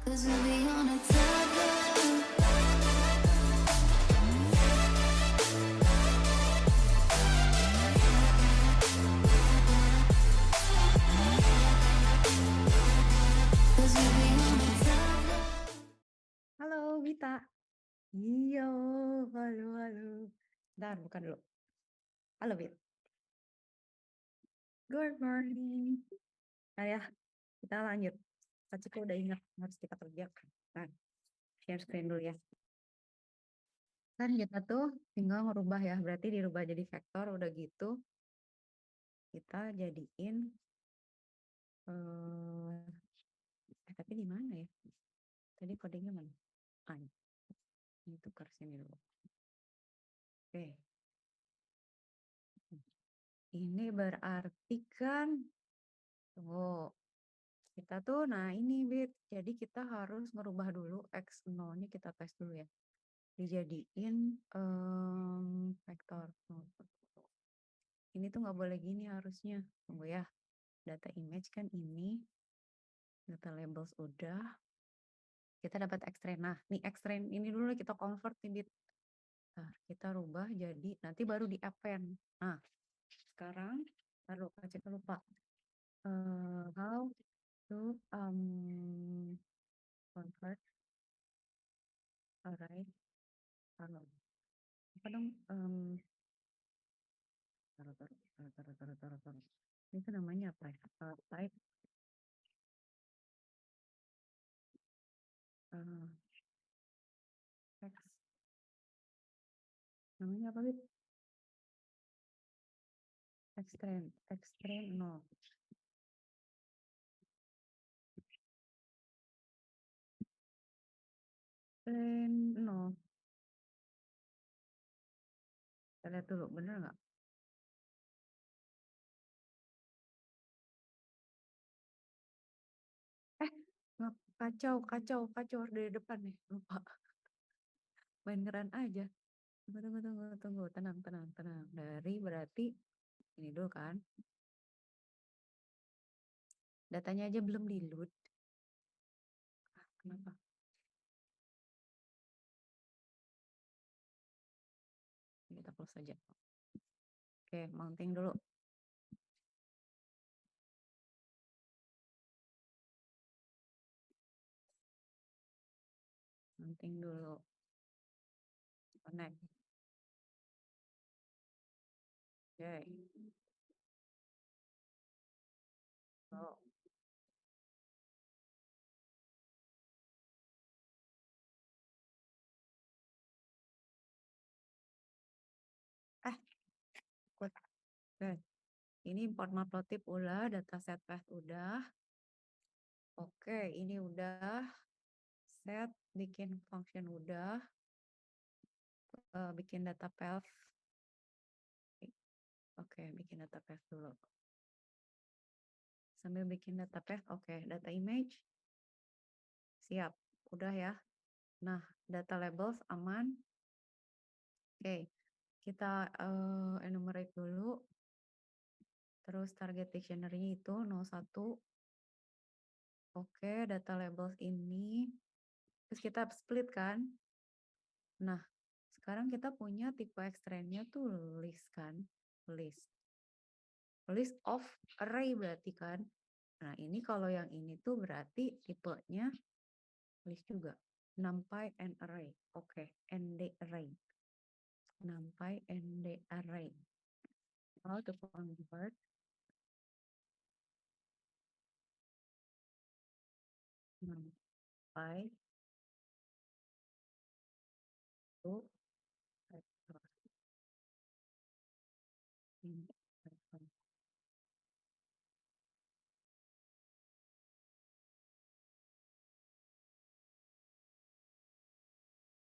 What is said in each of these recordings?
'Cause we'll be on a tightrope. Cause we'll be on a tightrope. Halo Wita. Iya, halo halo. Bentar, bukan dulu. Halo Wit. Good morning. Nah ya, kita lanjut. Caciko udah ingat harus kita kerjakan. Nah, share screen dulu ya. Kan kita tuh tinggal ngerubah ya, berarti dirubah jadi vektor, udah gitu. Kita jadiin, tapi di mana ya? Tadi kodenya mana? Ah, ini tukar sini dulu. Oke. Ini berarti kan, tunggu. Kita tuh, nah ini Bit, jadi kita harus merubah dulu X0-nya kita tes dulu ya. Dijadiin vektor. Ini tuh nggak boleh gini harusnya. Tunggu ya, data image kan ini, data labels udah. Kita dapat X-train. Nah, nih X-train ini dulu kita convert nih Bit. Nah, kita rubah jadi, nanti baru di append. Nah, sekarang, taruh, cek lupa. How to convert array taruh apa dong taruh. Ini tuh namanya apa ya? Type text. Namanya apa Bit? Extrain no. No. Kita lihat dulu, bener nggak? Nggak, kacau dari depan nih, lupa. Main ngeran aja. Tunggu. Tenang. Dari berarti ini dulu kan. Datanya aja belum di load. Kenapa? Kita close saja. Oke, mounting dulu. Mounting dulu. Connect. Oke. Oh. Oke. Ini import matplotlib udah, dataset path udah. Oke, ini udah. Set, bikin function udah. Bikin data path. Oke, bikin data path dulu. Sambil bikin data path, oke, data image. Siap, udah ya. Nah, data labels aman. Oke, kita enumerate dulu. Terus target dictionary itu 01. Oke, data labels ini. Terus kita split kan. Nah, sekarang kita punya tipe extrainnya tuh list kan. List of array berarti kan. Nah, ini kalau yang ini tuh berarti tipenya list juga. NumPy and array. Oke, ND array. NumPy ND array. How to convert NumPy to vector.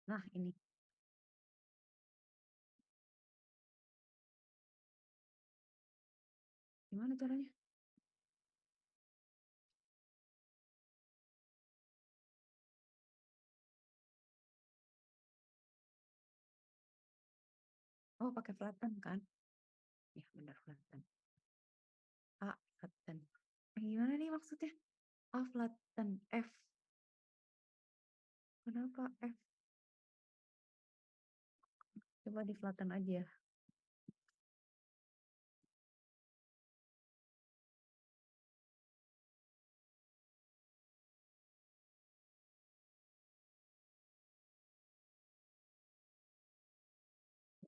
Nah, ini. Gimana caranya? Oh, pakai flatten kan? Ya, benar flatten. A, flatten. Gimana nih maksudnya? A, flatten. F. Kenapa F? Coba di flatten aja.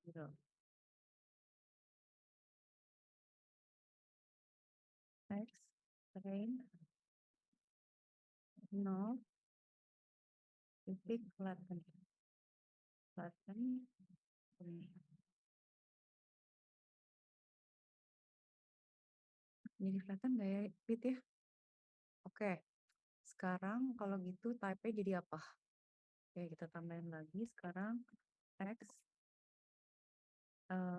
Gitu. X, strain, 0, titik, flatten. Flatten, ini. Jadi flatten nggak ya, Pit ya? Oke, sekarang kalau gitu type-nya jadi apa? Oke, kita tambahin lagi sekarang X,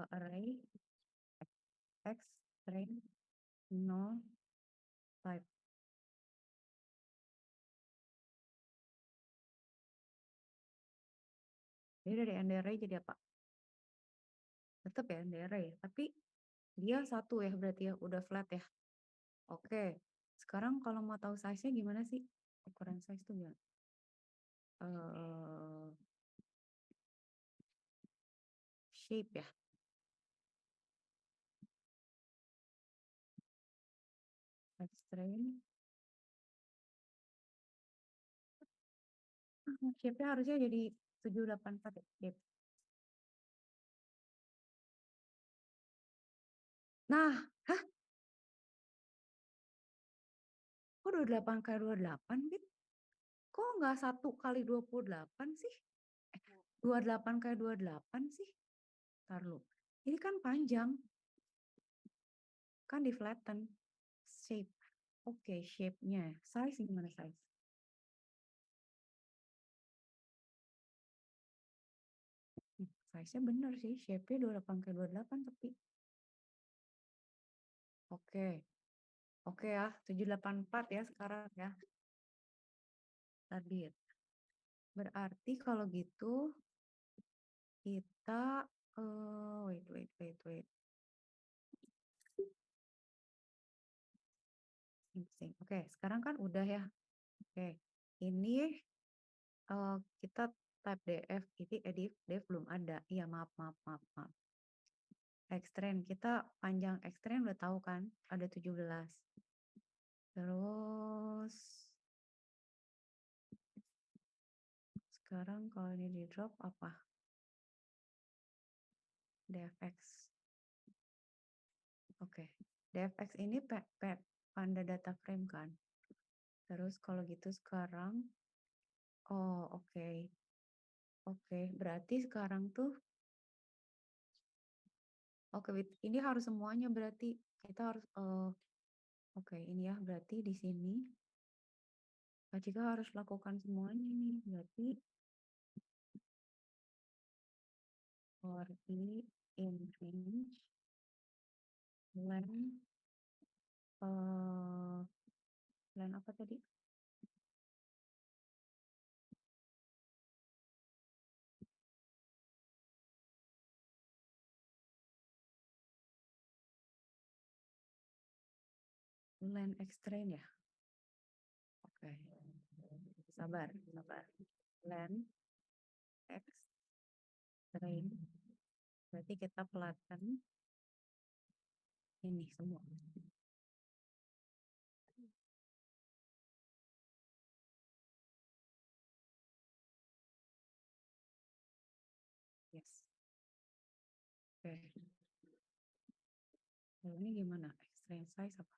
array, X, string, 0, type. Jadi dari end array jadi apa? Tetap ya end array, tapi dia satu ya berarti ya, udah flat ya. Oke, sekarang kalau mau tahu size-nya gimana sih? Ukuran size tuh gimana? Eh, shape ya. Extreme. Shape-nya harusnya jadi 784 ya. Shape. Nah, hah? Kok 28 kali 28, Bit? Kok nggak 1 kali 28 sih? 28 kali 28 sih? Ntar lu. Ini kan panjang. Kan di flatten. Shape. Oke, shape-nya. Size gimana size? Size-nya bener sih. Shape-nya 28 kali 28 tapi. Oke. Oke ya. 784 ya sekarang ya. Tadi. Berarti kalau gitu kita wait. Oke, sekarang kan udah ya. Oke. Ini kita type df ini def belum ada. Iya, maaf. Extend kita panjang extend udah tahu kan? Ada 17. Terus sekarang kalau ini di drop apa? dfx. Oke. dfx ini panda data frame kan? Terus kalau gitu sekarang oke. Oke, berarti sekarang tuh oke, ini harus semuanya berarti kita harus oke, ini ya berarti di sini Kak Cika harus lakukan semuanya nih. Berarti for i in range len len apa tadi? Len extrain ya. Oke. Sabar. Len extrain. Berarti kita flatten ini semua. Yes. Oke. Lalu ini gimana? Extrain size apa?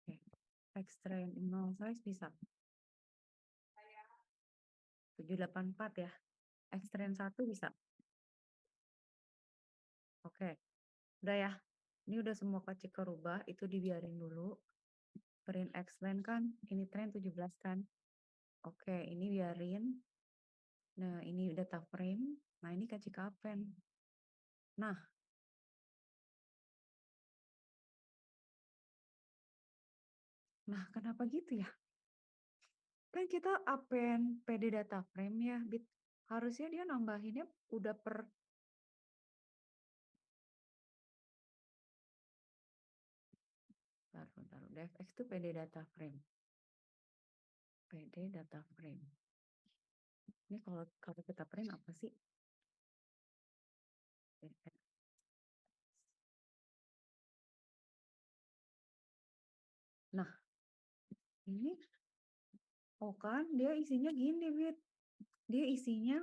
Oke. Extrain 0 size bisa. 784 ya. Extrain 1 bisa. Oke. Udah ya. Ini udah semua kacik kerubah, itu dibiarin dulu. Print explain kan, ini trend 17 kan. Oke, ini biarin. Nah, ini data frame. Nah, ini kacik append. Nah, kenapa gitu ya? Kan kita append PD data frame ya, Bit. Harusnya dia nambahinnya udah per Taruh. DFX itu PD data frame. PD data frame. Ini kalau kita print apa sih? Nah, ini kan dia isinya gini, Wit. Dia isinya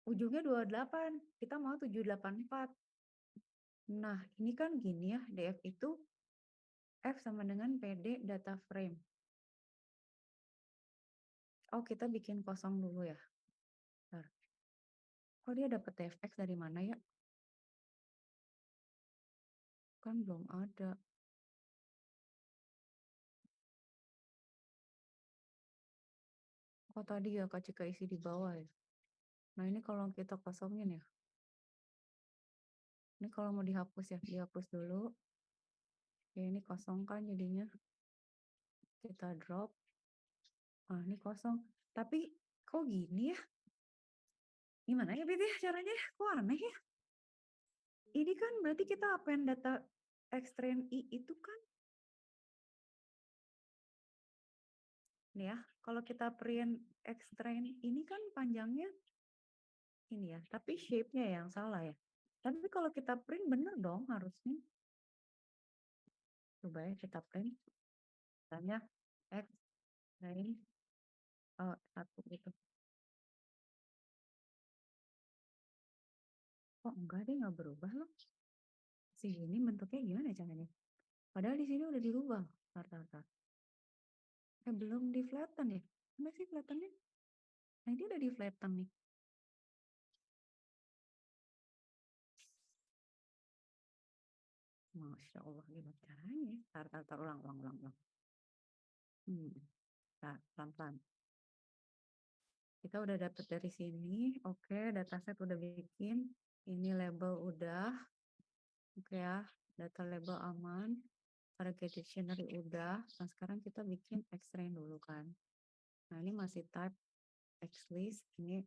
ujungnya 28. Kita mau 784. Nah, ini kan gini ya, DF itu F sama dengan PD data frame. Oh, kita bikin kosong dulu ya. Bentar. Kok dia dapat DFX dari mana ya? Kan belum ada. Oh, tadi ya Kak Cika isi di bawah ya. Nah, ini kalau kita kosongin ya. Ini kalau mau dihapus ya, dihapus dulu. Oke, ini kosong kan jadinya. Kita drop. Ah, ini kosong. Tapi kok gini ya? Gimana ya, Bet ya caranya? Kok aneh ya? Ini kan berarti kita append data extrain I itu kan. Nih ya, kalau kita print extrain ini kan panjangnya ini ya, tapi shape-nya yang salah ya. Tapi kalau kita print bener dong harusnya. Coba ya kita print. Misalnya extrain satu gitu. Oh enggak deh, nggak berubah loh. Sini bentuknya gimana caranya? Padahal di sini udah dirubah. Tar. Belum di flatten ya? Mana sih flattennya? Nah ini udah di flatten nih. Masya Allah, gimana caranya? Tar, ulang. Pelan-pelan. Kita udah dapet dari sini. Oke, dataset udah bikin. Ini label udah. Oke ya, data label aman. Target dictionary udah. Nah, sekarang kita bikin extract dulu kan. Nah, ini masih type xlist. Ini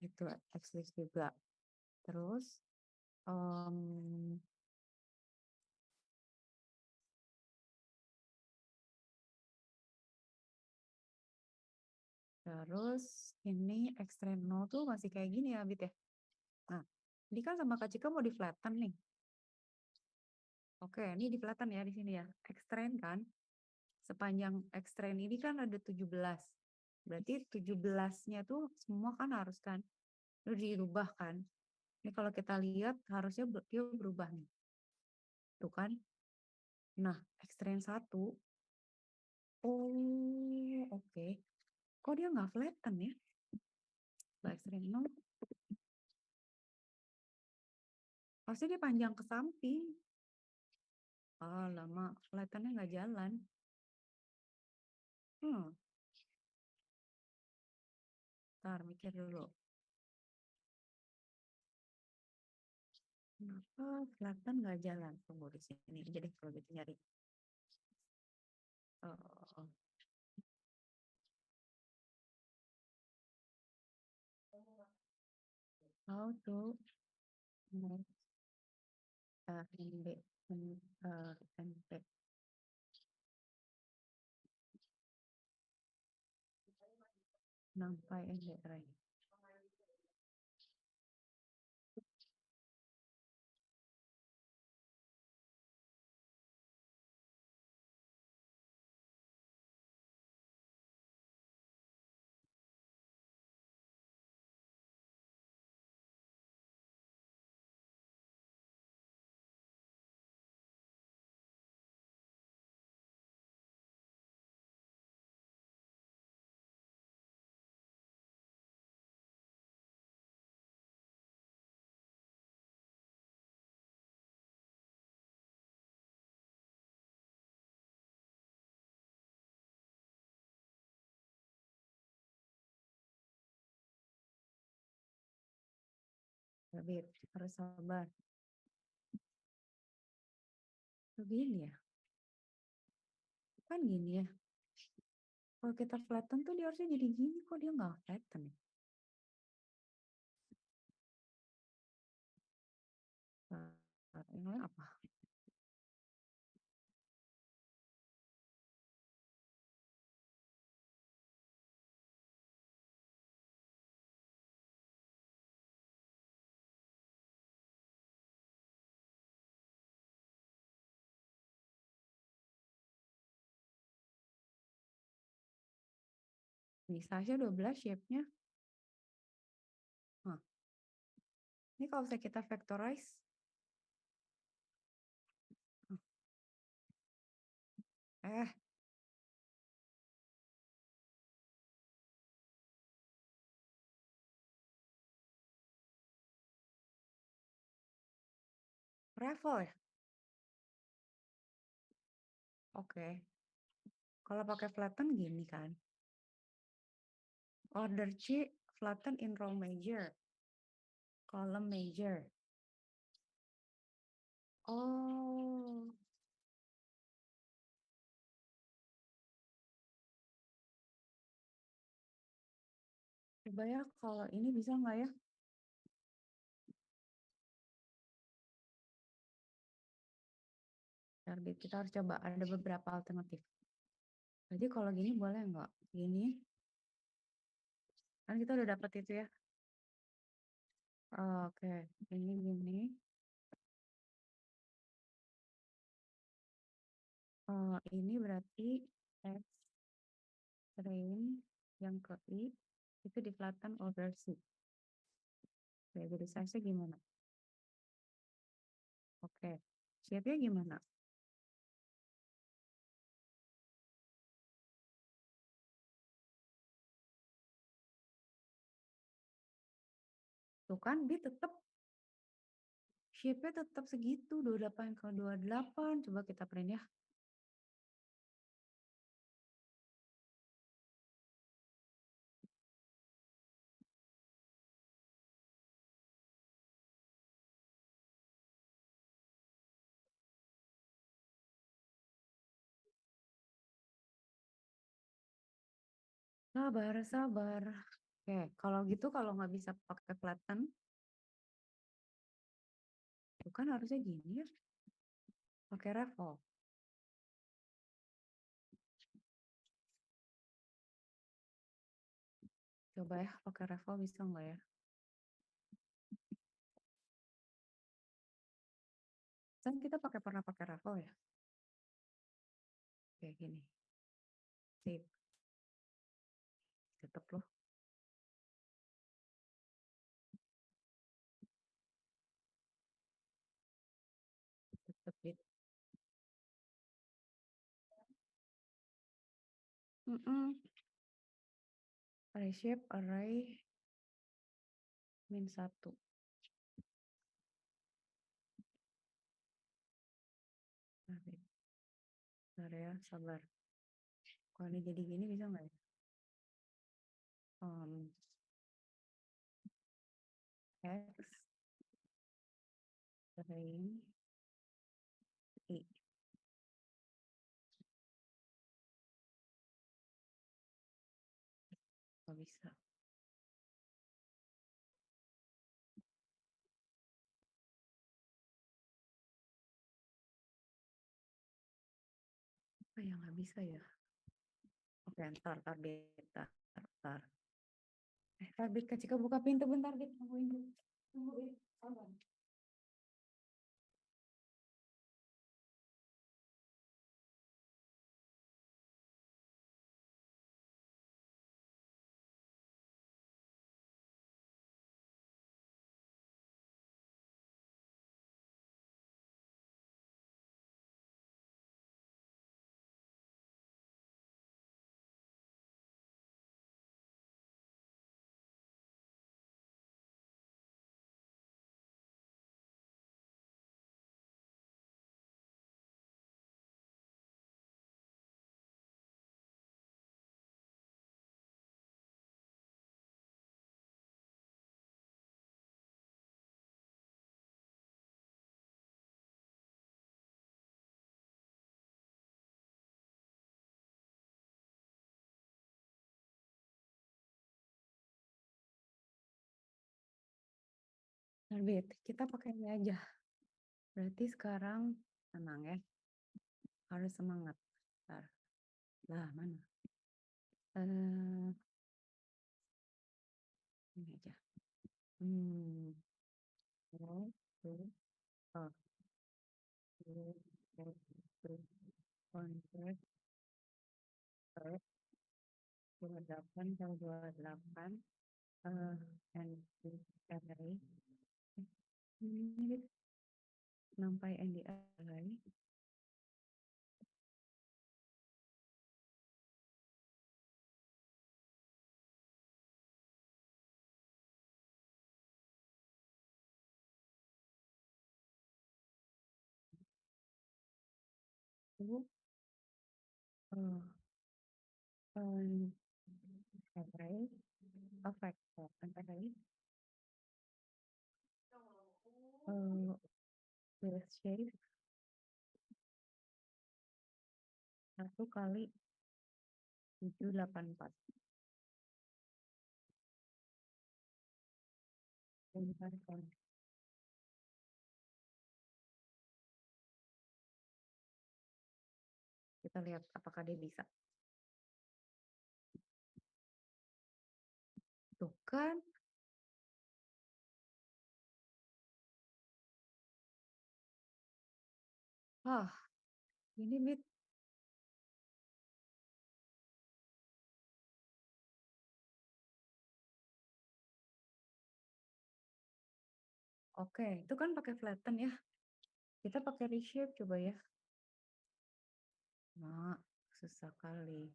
itu xlist juga. Terus ini extract 0 tuh masih kayak gini ya, Bit ya. Nah, ini kan sama Kak Cika mau di flatten nih. Oke, ini di flatten ya di sini ya. Extract kan. Sepanjang extract ini kan ada 17. Berarti 17-nya tuh semua kan harus kan. Itu dirubah kan. Ini kalau kita lihat harusnya dia berubah nih. Tuh kan. Nah, extract 1. Oh, oke. Kok dia nggak flatten ya? Extract 0. Pasti dia panjang ke samping. Lama. Flattennya nggak jalan. Ntar mikir dulu. Kenapa flatten nggak jalan? Tunggu di sini. Jadi kalau gitu nyari. Oh. How to make NB NP NumPy ND array. Tapi harus sabar. Begini ya. Kan gini ya. Kalau kita flatten tuh dia harusnya jadi gini. Kok dia nggak flatten ya? Ini apa? Bisa aja 12 shape-nya. Nah, ini kalau misalnya kita factorize, eh, Raffle ya? Oke. Kalau pakai flatten gini kan. Order C, flatten in row major. Column major. Oh, coba ya kalau ini bisa nggak ya? Target kita harus coba, ada beberapa alternatif. Jadi kalau gini boleh nggak? Gini, kan kita udah dapat itu ya. Oke, ini gini. Ini berarti X train yang ke I itu di flatten over C. Oke, jadi size-nya gimana? Oke, shape-nya gimana? Tuh kan dia tetap shape-nya tetap segitu 28 ke 28. Coba kita print ya. Sabar, sabar. Oke, kalau gitu kalau nggak bisa pakai flatten, itu kan harusnya gini ya. Pakai raffle. Coba ya, pakai raffle bisa nggak ya? Kan kita pernah pakai raffle ya. Kayak gini. Sip. Tetep loh. Tetep gitu. Array shape, array -1. Bentar ya, sabar. Kalau ini jadi gini bisa nggak ya? X array I. Nggak bisa. Apa yang nggak bisa ya? Oke, ntar, bentar, ntar. Bit, Kak Cika buka pintu bentar, Bit. Tungguin dulu. Tungguin, sabar. Bit, kita pakai ini aja. Berarti sekarang tenang ya. Harus semangat. Bentar. Lah, mana? Ini aja. Oh, tuh. Oh, tuh, tuh, tuh. Convert, 28 kali 28 and array. Ini sampai and the array. Itu an array, a vector, an array with shape 1 kali 784. Bentar, kan. Kita lihat apakah dia bisa. Tuh kan. Ini bit. Oke, itu kan pakai flatten ya. Kita pakai reshape coba ya. Nah, susah kali.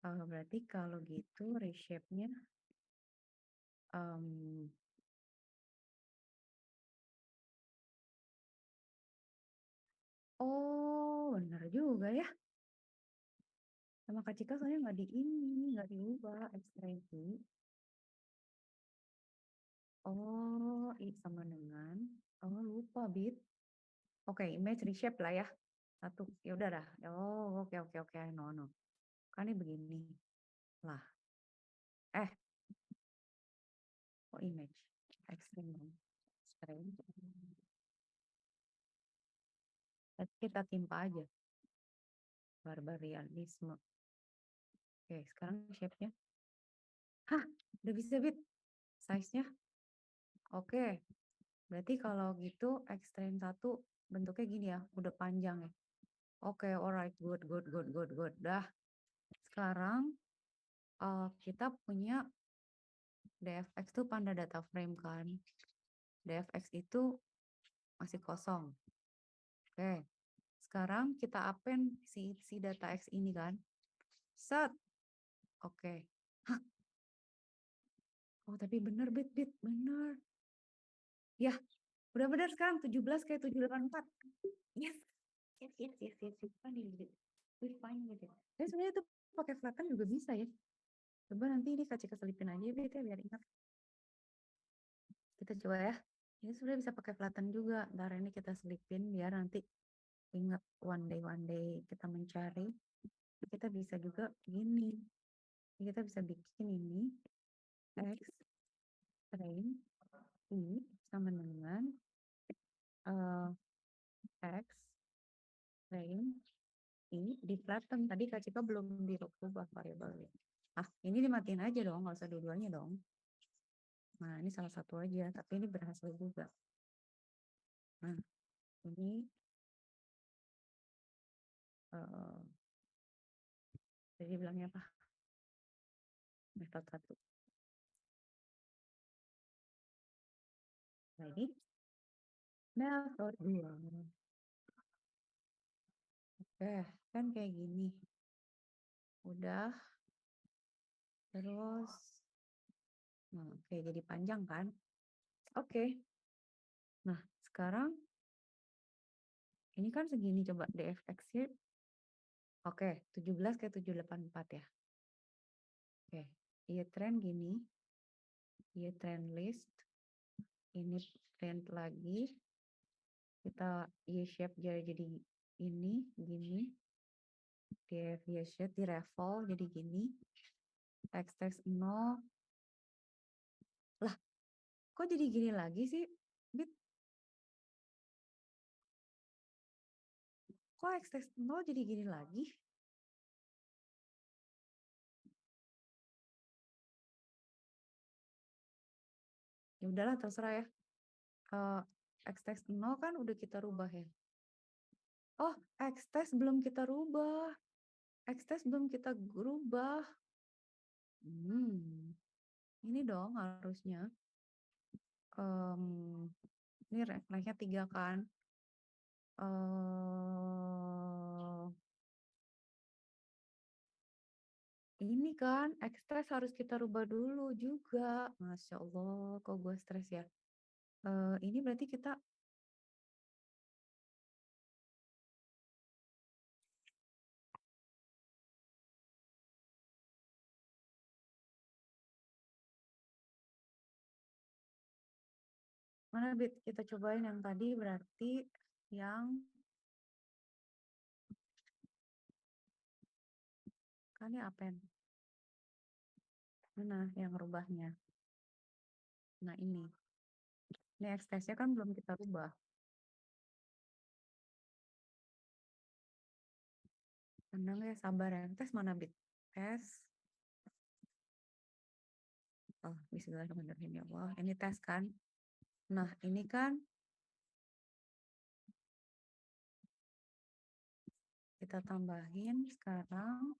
Berarti kalau gitu reshape-nya oh, benar juga ya. Sama Kak Cika soalnya nggak di ini, nggak diubah ekspresi. Oh, sama dengan. Oh, lupa bit. Oke, image reshape lah ya. Satu, ya udah dah. Oh, oke. No. Kan ini begini. Lah. Oh, image. Extreme. Kita timpa aja. Barbarianisme. Oke, sekarang shape-nya. Udah bisa bit. Size-nya. Oke. Berarti kalau gitu extreme 1 bentuknya gini ya. Udah panjang ya. Oke, alright. Good. Dah. Sekarang kita punya dfx tuh Panda data frame kan. dfx itu masih kosong. Oke. Sekarang kita append si data x ini kan. Set. Oke. Oh, tapi bener, bit. Bener. Ya, udah bener sekarang 17 kayak 784. Yes. Funny with it. We fine with it. Tapi sebenarnya itu pakai flatten juga bisa ya. Coba nanti ini kasih keselipin aja bit ya biar ingat. Kita coba ya. Ini sebenarnya bisa pakai flatten juga. Ntar ini kita selipin biar nanti ingat one day kita mencari. Kita bisa juga gini. Kita bisa bikin ini x frame i sama dengan x frame i di flatten. Tadi Kak Cika belum dirubah variabelnya. Ini dimatiin aja dong, nggak usah dua-duanya dong. Nah, ini salah satu aja, tapi ini berhasil juga. Nah, ini jadi bilangnya apa? Metode 1. Nah, ini metode 2. Oke, kan kayak gini. Udah. Terus, nah, oke, jadi panjang kan? Oke. Nah, sekarang ini kan segini coba dfx-nya. Oke, 17 kayak 784 ya. Oke, iya trend gini. Iya trend list. Ini trend lagi. Kita Y-shape jadi ini, gini. Df Y-shape di revolve jadi gini. X 0. Lah, kok jadi gini lagi sih? Bit. Kok X 0 jadi gini lagi? Ya udahlah terserah ya. X 0 kan udah kita rubah ya. Oh, X belum kita rubah. X-test belum kita rubah. Ini dong harusnya. Ini refleksnya 3 kan. Ini kan X-test harus kita rubah dulu juga. Masya Allah, kok gue stres ya. Ini berarti kita mana Bit? Kita cobain yang tadi berarti yang kan ini apen. Mana yang rubahnya? Nah ini. Ini X-testnya kan belum kita rubah. Tenang ya, sabar ya. Tes mana Bit? Tes. Oh, bismillahirrahmanirrahim ya Allah. Ini tes kan. Nah, ini kan kita tambahin sekarang.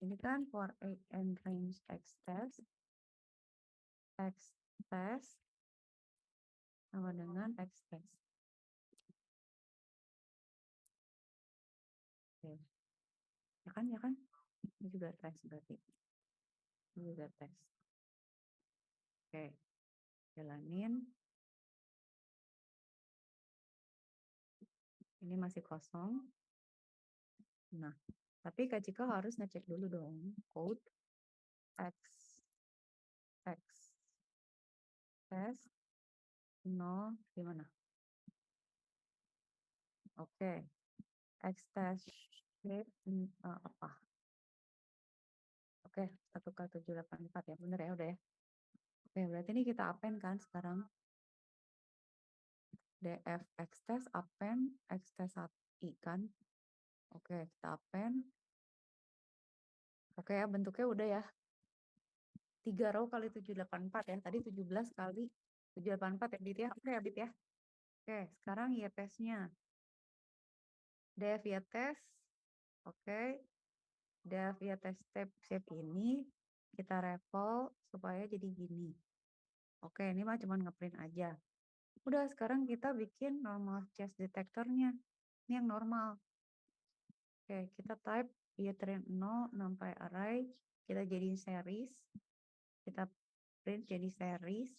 Ini kan for age and range X test sama dengan X test. Oke. Ya kan, ya kan? Ini juga tes berarti. Ini juga tes. Oke, jalanin. Ini masih kosong. Nah, tapi Kak Cika harus ngecek dulu dong. Code X test 0 gimana? Oke. X test shape apa? Oke, 1K784 ya, bener ya, udah ya. Oke, berarti ini kita append kan sekarang. DF X test append X test 1i kan. Oke, kita append. Oke ya, bentuknya udah ya. 3 row kali 784 ya. Tadi 17 kali 784 ya, Bit ya. Oke ya, Bit ya. Oke, sekarang ya tesnya. DF ya tes. Oke. DF ya tes step shape ini kita revolve supaya jadi gini. Oke, ini mah cuma ngeprint aja. Udah, sekarang kita bikin normal chest detectornya. Ini yang normal. Oke, kita type year-train 0 sampai array. Kita jadiin series. Kita print jadi series.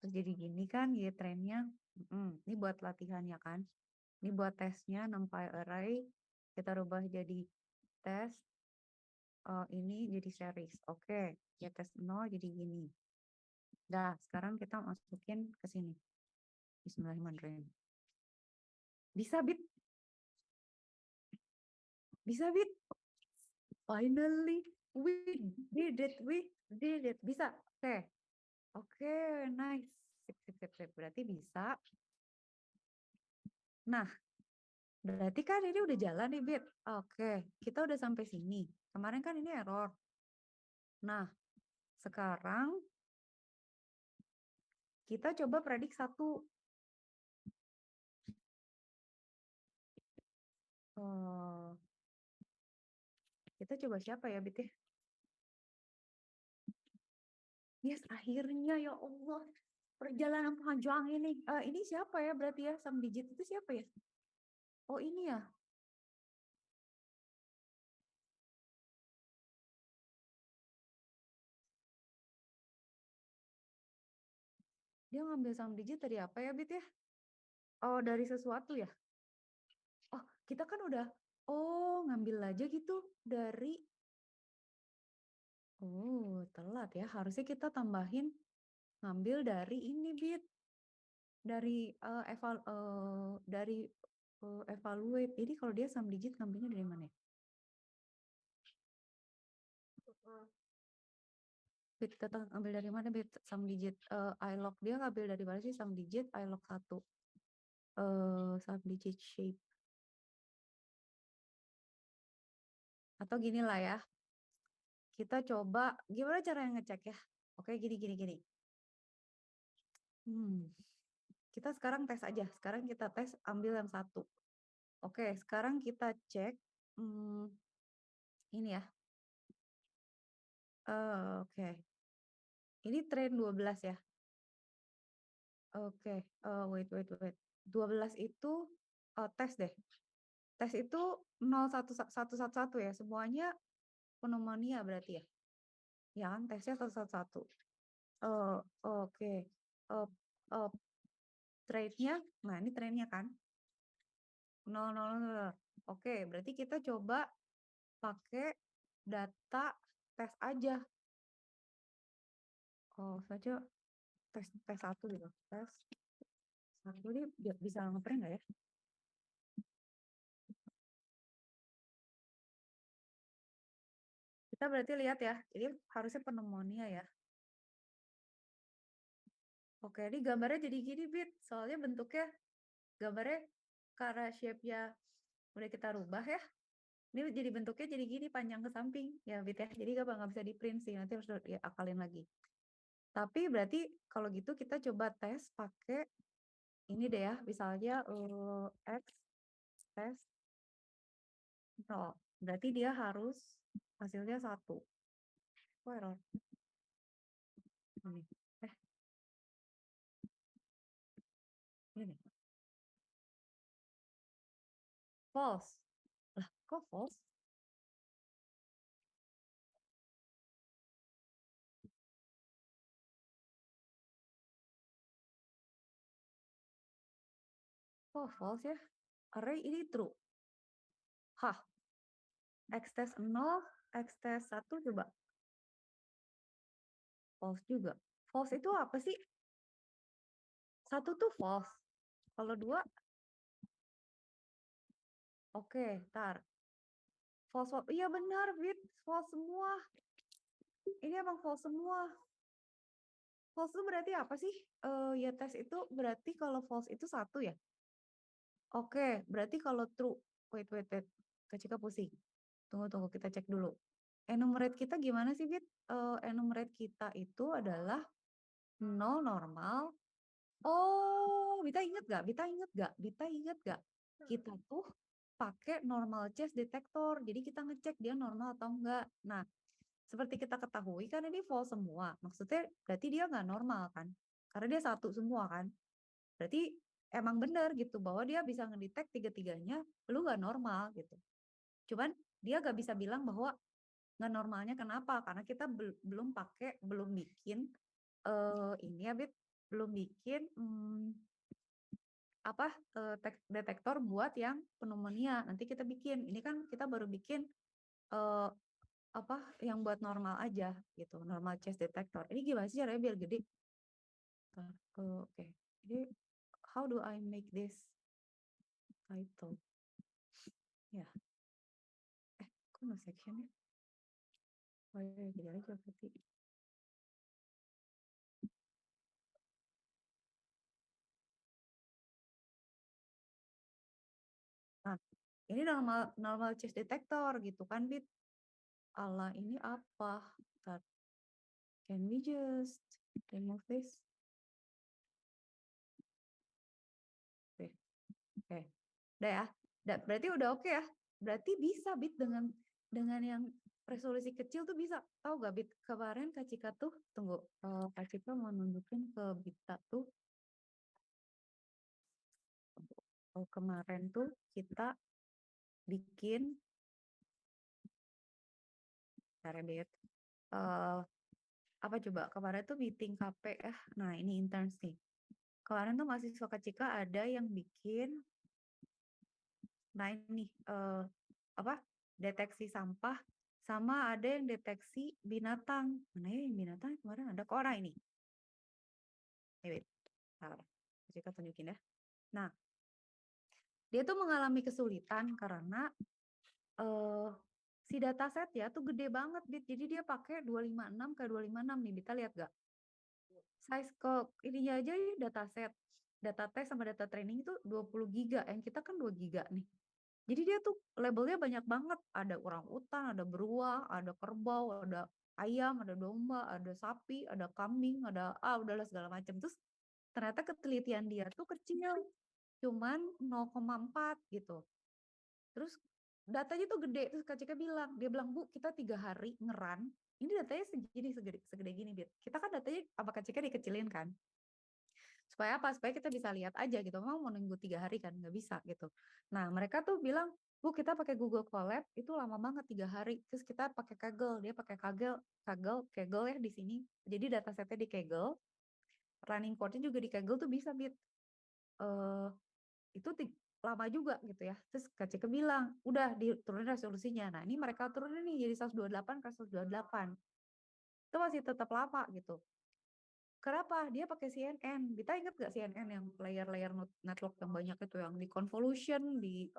Terus jadi gini kan year-trainnya. Ini buat latihan ya kan. Ini buat tesnya sampai array. Kita rubah jadi test. Ini jadi series. Oke, ya tes 0 jadi gini. Dah, sekarang kita masukin ke sini. Bismillahirrahmanirrahim. Bisa, Bit? Bisa, Bit? Finally, we did it. Bisa? Oke. Oke, nice. Sip. Berarti bisa. Nah, berarti kan ini udah jalan nih, Bit. Oke, kita udah sampai sini. Kemarin kan ini error. Nah, sekarang kita coba predik satu. Kita coba siapa ya, Bit ya? Yes, akhirnya ya Allah. Perjalanan panjang ini. Ini siapa ya berarti ya? Sam digit itu siapa ya? Oh, ini ya. Dia ngambil sam digit dari apa ya, Bit ya? Oh, dari sesuatu ya? Oh, kita kan udah, ngambil aja gitu dari, telat ya. Harusnya kita tambahin ngambil dari ini, Bit. Dari evaluate. Jadi kalau dia sum digit ngambilnya dari mana ya? Bit tetap ngambil dari mana, Bit? Sum digit ilog dia ngambil dari mana sih sum digit ilog 1? Sum digit shape. Atau gini lah ya. Kita coba gimana cara yang ngecek ya? Oke, gini. Kita sekarang tes aja. Sekarang kita tes ambil yang 1. Oke, sekarang kita cek, ini ya, oke. Ini tren 12 ya? Oke, wait. 12 itu, tes deh. Tes itu 11111 ya? Semuanya pneumonia berarti ya? Ya kan tesnya 111. Oke. Eee eee, trade-nya, nah ini trend-nya kan? 000. Oke, berarti kita coba pakai data tes aja. Oh, saja tes tes 1 gitu, tes 1 ini bisa nge-print nggak ya? Kita berarti lihat ya, ini harusnya pneumonia ya. Oke, ini gambarnya jadi gini, Bit. Soalnya bentuknya, gambarnya karena shape-nya udah kita rubah ya. Ini jadi bentuknya jadi gini, panjang ke samping ya, Bit ya. Jadi nggak bisa di-print sih, nanti harus diakalin lagi. Tapi berarti kalau gitu kita coba tes pakai ini deh ya, misalnya X tes 0. Berarti dia harus hasilnya 1. Oh, error. Ini. Eh, ini. False. Lah, kok false? Kok false ya? Array ini true. Hah, X test 0, X test 1 coba. False juga. False itu apa sih? 1 tuh false. Kalau 2, oke, tar. False, false. Iya benar, Bit. False semua. Ini emang false semua. False itu berarti apa sih? Ya tes itu berarti kalau false itu 1 ya? Oke, berarti kalau true. Wait. Kak Cika pusing. Tunggu, kita cek dulu. Enumerate kita gimana sih, Bit? Enumerate kita itu adalah 0 normal. Oh, Bita inget gak? Kita tuh pakai normal chest detector. Jadi kita ngecek dia normal atau enggak. Nah, seperti kita ketahui kan ini false semua. Maksudnya berarti dia nggak normal kan? Karena dia 1 semua kan? Berarti emang benar gitu bahwa dia bisa ngedetect tiga-tiganya lu nggak normal gitu. Cuman dia nggak bisa bilang bahwa nggak normalnya kenapa, karena kita belum bikin ini ya, Bit, belum bikin apa detektor buat yang pneumonia. Nanti kita bikin. Ini kan kita baru bikin eh, apa yang buat normal aja gitu, normal chest detector. Ini gimana sih caranya biar gede? Oke. Jadi how do I make this title? Ya, kok no section ya? Oh iya, jadi aja berarti. Nah, ini normal normal chest detector gitu kan, Bit. Allah, ini apa? Bentar. Can we just remove this? Oke, oke. Udah ya. Berarti udah oke ya. Berarti bisa, Bit, dengan yang resolusi kecil tuh bisa. Tahu gak, Bit? Kemarin Kak Cika tuh, tunggu. Kak Cika mau nunjukin ke Bita tuh. Kemarin tuh kita bikin, bentar ya, Bit. Apa coba? Kemarin tuh meeting KP ya. Nah, ini interns nih. Kemarin tuh mahasiswa Kak Cika ada yang bikin, nah ini apa? Deteksi sampah sama ada yang deteksi binatang. Mana ya yang binatang kemarin ada kok orang ini. Wait. Salah. Kita tunjukin ya. Nah, dia tuh mengalami kesulitan karena eh si dataset ya tuh gede banget, Bit. Jadi dia pakai 256 ke 256 nih. Kita lihat gak? Size ke ininya aja ya dataset. Data test sama data training itu 20 giga. Yang kita kan 2 giga nih. Jadi dia tuh labelnya banyak banget. Ada orang utan, ada beruang, ada kerbau, ada ayam, ada domba, ada sapi, ada kambing, ada udahlah segala macam. Terus ternyata ketelitian dia tuh kecil, cuman 0,4 gitu. Terus datanya tuh gede, terus Kak Cika bilang, dia bilang, "Bu, kita 3 hari ngeran, ini datanya segini, segede segede gini, Bit." Kita kan datanya sama Kak Cika dikecilin kan. Supaya apa? Supaya kita bisa lihat aja gitu. Memang mau nunggu 3 hari kan, nggak bisa gitu. Nah, mereka tuh bilang, "Bu, kita pakai Google Colab itu lama banget 3 hari." Terus kita pakai Kaggle, dia pakai Kaggle, Kaggle ya di sini. Jadi datasetnya di Kaggle, running code-nya juga di Kaggle tuh bisa, Bit. Eh, itu lama juga gitu ya. Terus Kak Cika bilang, "Udah diturunin resolusinya." Nah, ini mereka turunin nih jadi 128 ke 128. Itu masih tetap lama gitu. Kenapa? Dia pakai CNN. Kita ingat nggak CNN yang layer-layer network yang banyak itu yang di convolution, di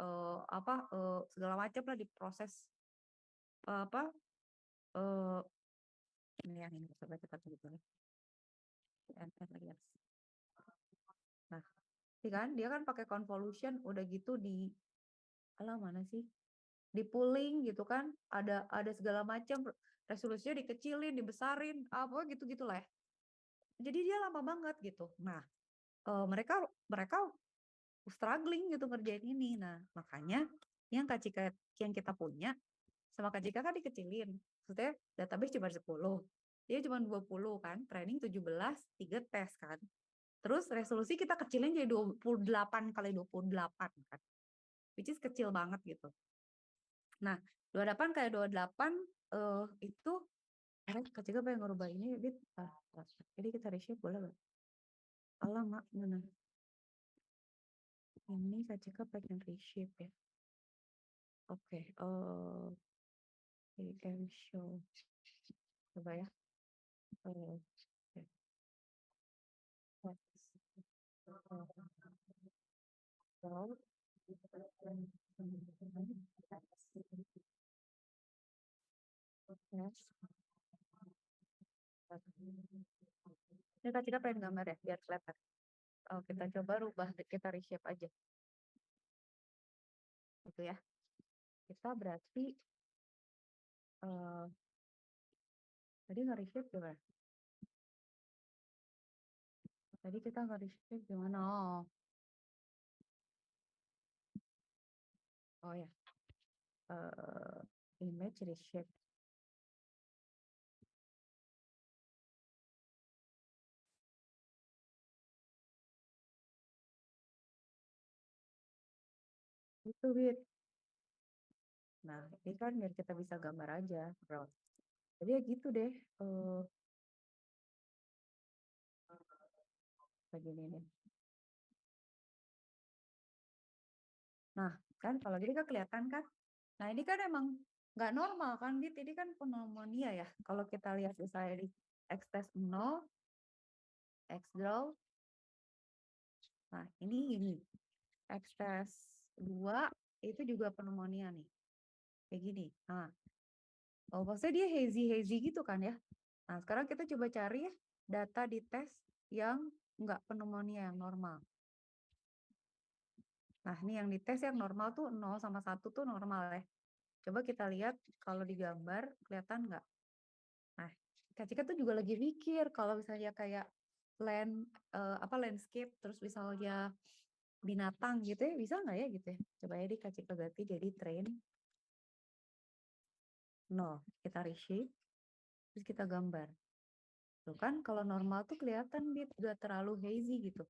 apa segala macam lah diproses apa eh ini yang ini coba kita tunggu dulu. CNN layers. Nah, sih kan dia kan pakai convolution udah gitu di alah mana sih? Di pooling gitu kan ada segala macam resolusinya dikecilin, dibesarin, apa gitu-gitulah ya. Jadi dia lama banget gitu. Nah, mereka mereka struggling gitu ngerjain ini. Nah, makanya yang Kak Cika yang kita punya sama Kak Cika kan dikecilin. Maksudnya database cuma 10. Dia cuma 20 kan, training 17, 3 tes kan. Terus resolusi kita kecilin jadi 28 kali 28 kan. Which is kecil banget gitu. Nah, 28 kali 28 itu Kak Cika pengen ngerubah ini, Dit. Jadi kita reshape boleh nggak? Alamak, mana? Ini Kak Cika pengen reshape ya. Oke, can show. Coba ya. Oh, oke. So, ini Kak Cika pengen gambar ya, biar kelihatan. Oh, kita coba rubah, kita reshape aja. Gitu ya. Kita berarti tadi nge-reshape gimana? Tadi kita nge-reshape gimana? Oh ya. Image reshape. Itu, Wit. Nah, ini kan biar kita bisa gambar aja, bro. Jadi ya gitu deh. Begini nih. Nah, kan kalau gini kan kelihatan kan? Nah, ini kan emang nggak normal kan, Dit? Ini kan pneumonia ya. Kalau kita lihat misalnya di X-test 0, X-draw. Nah, ini X-test 2 itu juga pneumonia nih. Kayak gini. Nah, maksudnya dia hazy gitu kan ya. Nah, sekarang kita coba cari ya data di tes yang nggak pneumonia yang normal. Nah, ini yang dites yang normal tuh 0 sama 1 tuh normal ya. Coba kita lihat kalau digambar kelihatan nggak? Nah, Kak Cika tuh juga lagi mikir kalau misalnya kayak landscape terus misalnya binatang gitu ya, bisa nggak ya gitu ya? Coba ya di Kak Cika ganti jadi train 0. Kita reshape, terus kita gambar. Tuh kan kalau normal tuh kelihatan dia udah terlalu hazy gitu.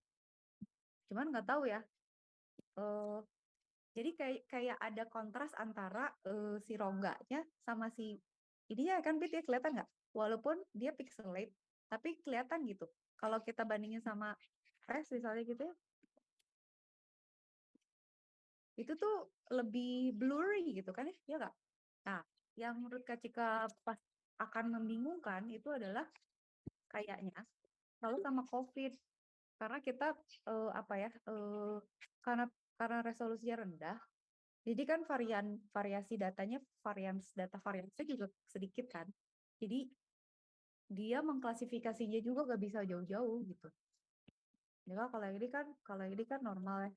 Cuman nggak tahu ya. eh Jadi kayak ada kontras antara si rongganya sama si ini ya kan Bit ya kelihatan nggak? Walaupun dia pixelate, tapi kelihatan gitu. Kalau kita bandingin sama tes misalnya gitu ya, itu tuh lebih blurry gitu kan ya, ya nggak? Nah, yang menurut Kak Cika pas akan membingungkan itu adalah kayaknya kalau sama COVID karena kita apa ya karena resolusinya rendah. Jadi kan variasi datanya data variansnya juga sedikit kan. Jadi dia mengklasifikasinya juga gak bisa jauh-jauh gitu. Ya kan, kalau ini kan normal ya.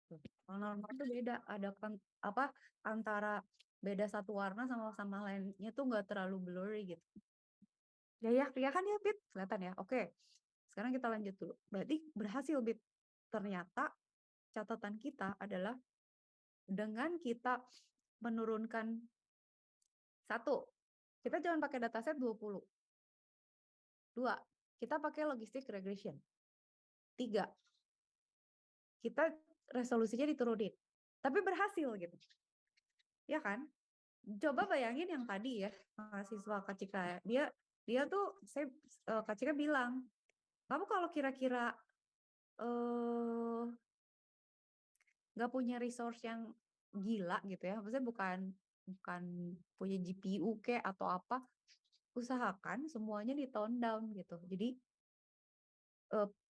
Tuh. Kalau normal tuh beda, ada kan apa antara beda satu warna sama lainnya tuh nggak terlalu blurry gitu. Ya kan ya Bit, kelihatan ya. Oke. Sekarang kita lanjut dulu. Berarti berhasil Bit. Ternyata catatan kita adalah dengan kita menurunkan satu, kita jangan pakai dataset 20. Dua, kita pakai logistic regression. Tiga, kita resolusinya diturunin. Tapi berhasil gitu. Ya kan? Coba bayangin yang tadi ya, mahasiswa Kak Cika ya. Dia tuh Kak Cika bilang, "Kamu kalau kira-kira eh nggak punya resource yang gila gitu ya, maksudnya bukan bukan punya GPU kayak atau apa, usahakan semuanya di tone down gitu. Jadi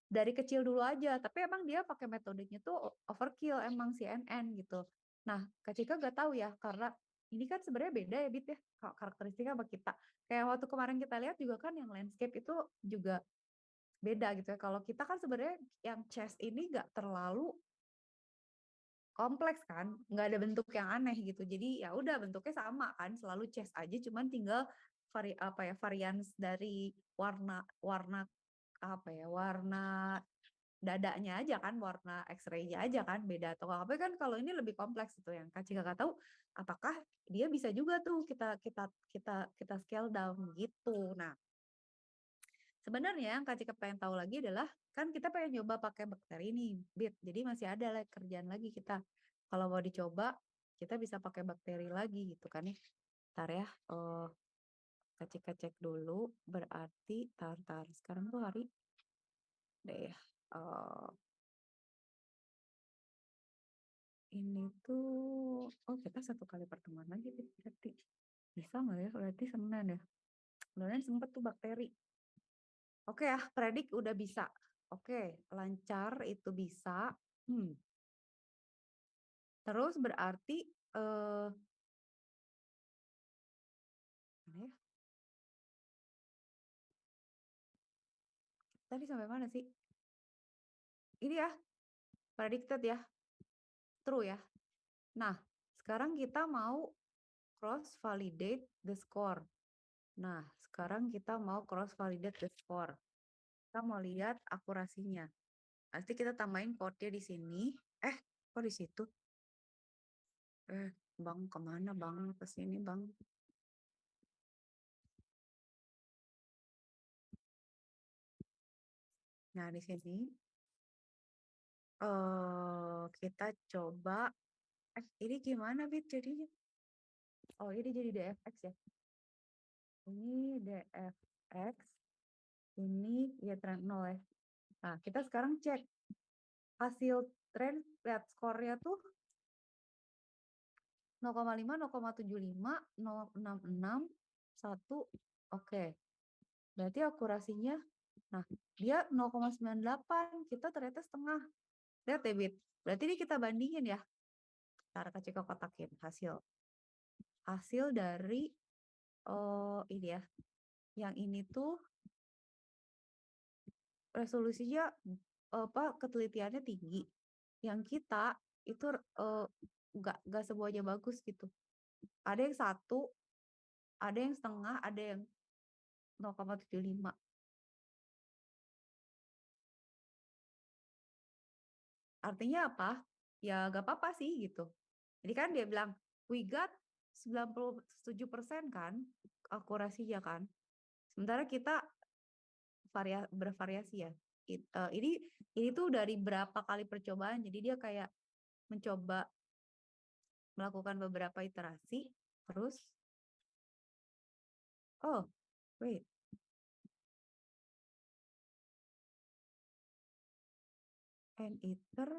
dari kecil dulu aja, tapi emang dia pakai metodenya tuh overkill emang CNN gitu. Nah, Kak Cika nggak tahu ya, karena ini kan sebenarnya beda ya, Bit ya, karakteristiknya sama kita. Kayak waktu kemarin kita lihat juga kan yang landscape itu juga beda gitu ya. Kalau kita kan sebenarnya yang chess ini nggak terlalu kompleks kan, nggak ada bentuk yang aneh gitu. Jadi ya udah bentuknya sama kan, selalu chess aja, cuman tinggal varians dari warna warna apa ya, warna dadanya aja kan, warna X-ray-nya aja kan beda atau apa kan. Kalau ini lebih kompleks itu yang Kak Cika nggak tahu apakah dia bisa juga tuh kita scale down gitu. Nah, sebenarnya yang Kak Cika pengen tahu lagi adalah kan kita pengen coba pakai bakteri nih, Bit. Jadi masih ada lah kerjaan lagi kita. Kalau mau dicoba, kita bisa pakai bakteri lagi gitu kan ya. Ntar ya, Kak Cika cek dulu. Berarti, tar. Sekarang tuh hari deh ya. Ini tuh, oh kita satu kali pertemuan lagi berarti. Bisa nggak ya? Berarti Senin ya. Sebenarnya sempet tuh bakteri. Oke ya, predik udah bisa. Oke, lancar itu bisa. Terus berarti mana ya? Tadi sampai mana sih? Ini ya, predicted ya, true ya. Nah, sekarang kita mau cross validate the score. Nah, sekarang kita mau cross validate the score. Kita mau lihat akurasinya. Pasti kita tambahin code-nya di sini. Kok di situ? Bang, kemana Bang? Ke sini Bang. Nah, di sini kita coba. Ini gimana, Bit, jadinya? Oh, ini jadi DFX ya. Ini DFX. Ini ya trend 0 ya. Nah, kita sekarang cek hasil trend, lihat skornya tuh 0,5, 0,75, 0,66, 1. Oke. Berarti akurasinya, nah dia 0,98, kita ternyata setengah. Lihat ya, Bit. Berarti ini kita bandingin ya. Ntar kasih ke kotakin hasil. Hasil dari, ini ya. Yang ini tuh resolusinya, ketelitiannya tinggi. Yang kita itu nggak semuanya bagus gitu. Ada yang 1, ada yang setengah, ada yang 0,75. Artinya apa? Ya gak apa-apa sih gitu. Jadi kan dia bilang, we got 97% kan akurasinya kan. Sementara kita bervariasi ya. Ini tuh dari berapa kali percobaan. Jadi dia kayak mencoba melakukan beberapa iterasi. Terus, oh wait, and iter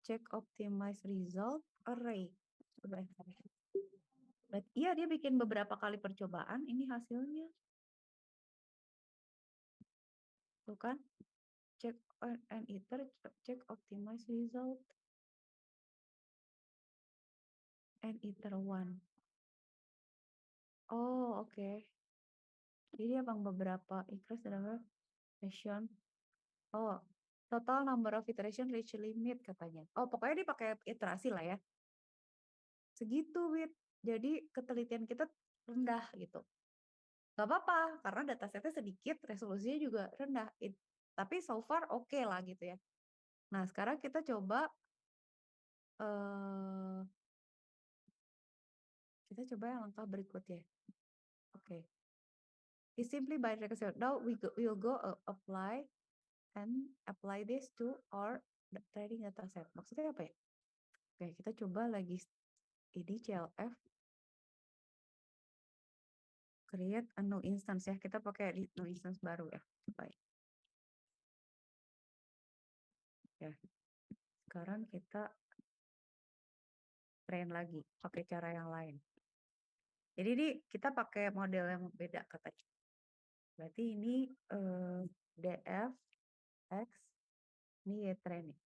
check optimize result array. Iya, dia bikin beberapa kali percobaan, ini hasilnya. Tuh kan, check and iter, check optimize result, and iter one. Oh, oke. Jadi emang beberapa increase the number of iteration. Oh, total number of iteration reach limit katanya. Oh, pokoknya dia pakai iterasi lah ya. Segitu, Wit. Jadi ketelitian kita rendah gitu. Gak apa-apa, karena datasetnya sedikit, resolusinya juga rendah. Tapi so far oke lah gitu ya. Nah, sekarang kita coba eh kita coba yang langkah berikutnya. Oke. It's simply by recursion. Now we will go apply and apply this to our trading data set. Maksudnya apa ya? Oke, kita coba lagi ini CLF create a new instance ya. Kita pakai new instance baru ya. Baik. Ya. Sekarang kita train lagi pakai cara yang lain. Jadi ini kita pakai model yang beda katanya. Berarti ini DF X ini Y training.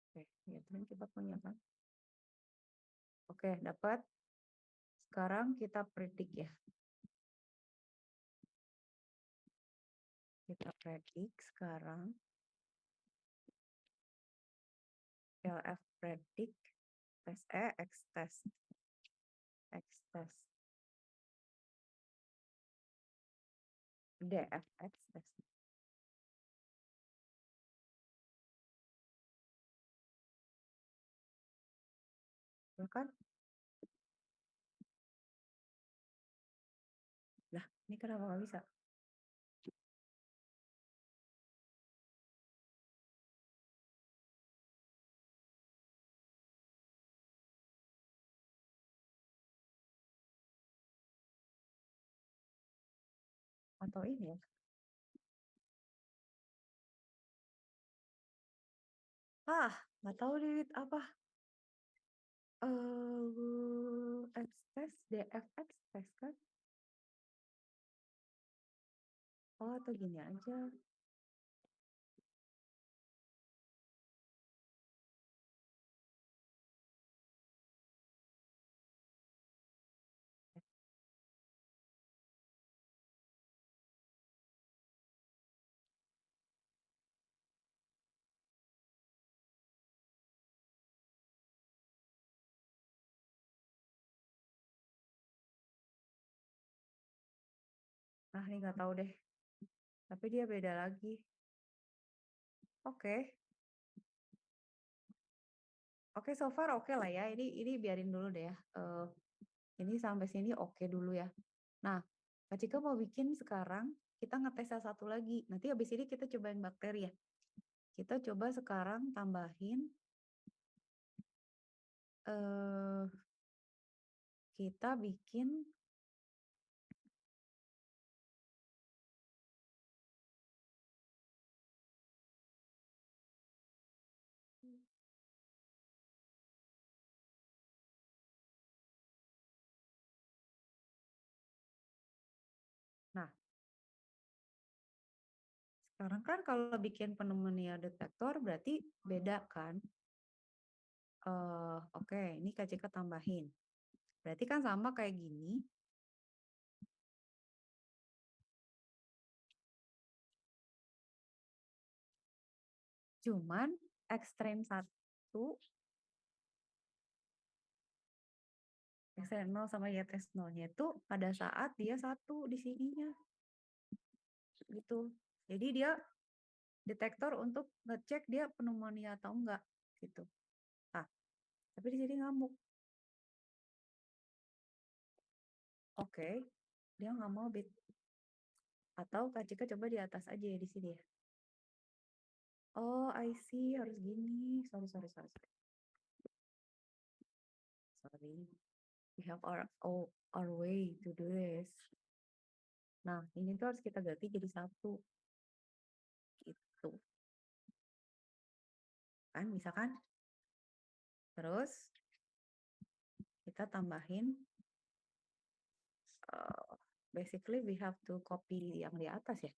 Oke, Y training kita punya kan? Oke, dapat. Sekarang kita predict ya. Kita predict sekarang. LF predict tes X test. X test. DF X test. Ya kan? Lah, ini kenapa nggak bisa? Atau ini ya? Ah, nggak tahu deh apa. X test, DF X test kan? Oh, atau gini aja. Nah, ini nggak tahu deh. Tapi dia beda lagi. Oke. Oke, so far oke lah ya. Ini biarin dulu deh ya. Ini sampai sini oke dulu ya. Nah, Kak Cika mau bikin sekarang kita ngetes yang satu lagi. Nanti habis ini kita cobain bakteri ya. Kita coba sekarang tambahin eh kita bikin nah, sekarang kan kalau bikin pneumonia detektor berarti beda kan? Oke, ini Kak Cika tambahin. Berarti kan sama kayak gini. Cuman ekstrem 1, ekstrem 0 sama YTS 0-nya itu pada saat dia 1 di sininya. Gitu. Jadi dia detektor untuk ngecek dia pneumonia atau enggak gitu. Nah, tapi di sini ngamuk. Oke, dia nggak mau bit. Atau Kak Cika coba di atas aja ya di sini ya. Oh, I see, harus gini. Sorry. Sorry. We have our way to do this. Nah, ini tuh harus kita ganti jadi 1. Gitu. Kan, bisa kan? Terus, kita tambahin, basically we have to copy yang di atas ya.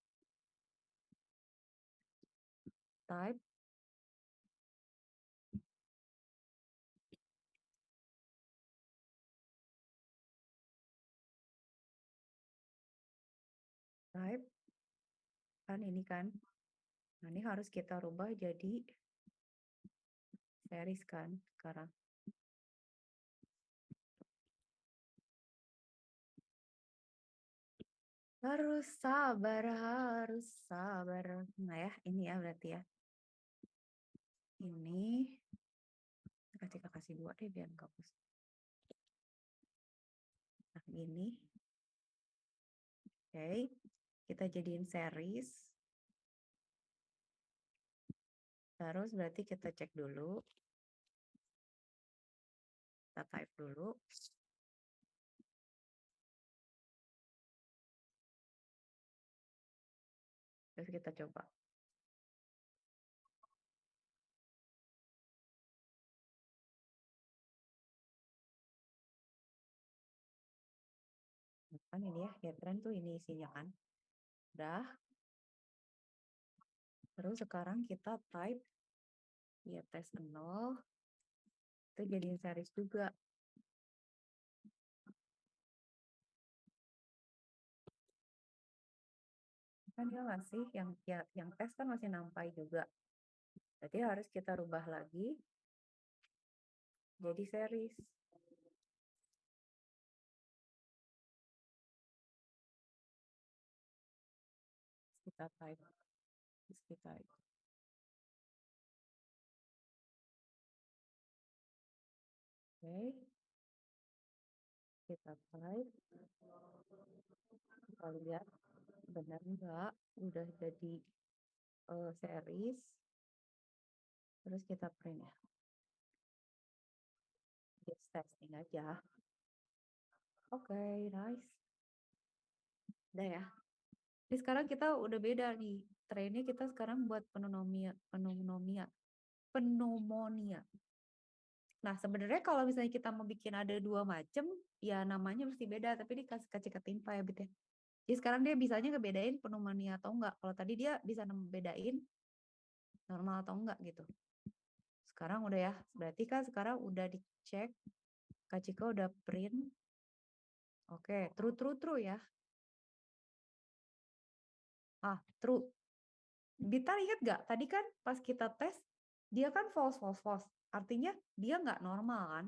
Type, kan ini kan. Nah, ini harus kita rubah jadi series kan sekarang. Harus sabar, harus sabar. Nah ya, ini ya berarti ya. Ini kasih dua deh biar nggak pusing. Nah, gini. Oke, kita jadiin series. Terus berarti kita cek dulu. Kita type dulu. Terus kita coba. Kan ini ya, getRen tuh ini isinya kan. Udah. Terus sekarang kita type ya tes 0. Itu jadiin series juga. Kan dia masih yang tes kan masih nampai juga. Jadi harus kita rubah lagi jadi series. Kita type. Terus kita oke. Kita type. Kita lihat benar enggak udah jadi series. Terus kita print ya. Just testing aja. Oke, nice. Udah ya. Jadi sekarang kita udah beda nih. Trainnya kita sekarang buat pneumonia. Nah, sebenarnya kalau misalnya kita mau bikin ada 2 macam, ya namanya mesti beda, tapi dikasih ke timpa ya, Bet ya. Jadi sekarang dia bisanya ngebedain pneumonia atau enggak. Kalau tadi dia bisa ngebedain normal atau enggak gitu. Sekarang udah ya. Berarti kan sekarang udah dicek. Kak Cika udah print. Oke, true ya. True. Bita ingat nggak? Tadi kan pas kita tes, dia kan false. Artinya dia nggak normal kan?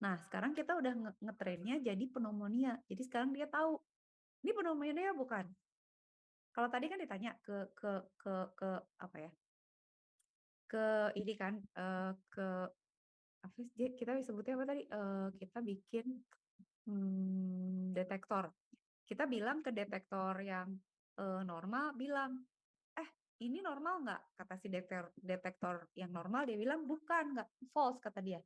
Nah, sekarang kita udah ngetrainnya jadi pneumonia. Jadi sekarang dia tahu, ini pneumonia bukan? Kalau tadi kan ditanya ke apa ya? Ke ini kan, ke apa sih? Kita sebutnya apa tadi? Kita bikin detektor. Kita bilang ke detektor yang normal, bilang, ini normal nggak? Kata si detektor yang normal, dia bilang bukan, nggak, false kata dia.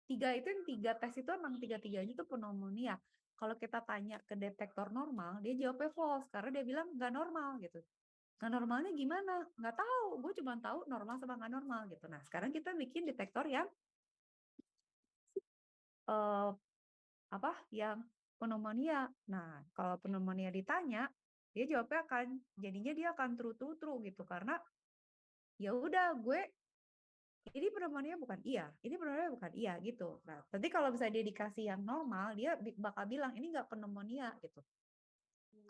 Yang tiga tes itu emang tiga-tiganya itu pneumonia. Kalau kita tanya ke detektor normal, dia jawabnya false karena dia bilang nggak normal gitu. Nggak normalnya gimana? Nggak tahu. Gue cuma tahu normal sama nggak normal gitu. Nah, sekarang kita bikin detektor yang eh, apa? Yang pneumonia. Nah, kalau pneumonia ditanya, dia jawabnya jadinya dia akan true gitu karena ya udah gue ini pneumonia bukan iya, ini pneumonia bukan iya gitu. Nah, nanti kalau misalnya dia dikasih yang normal, dia bakal bilang ini nggak pneumonia gitu.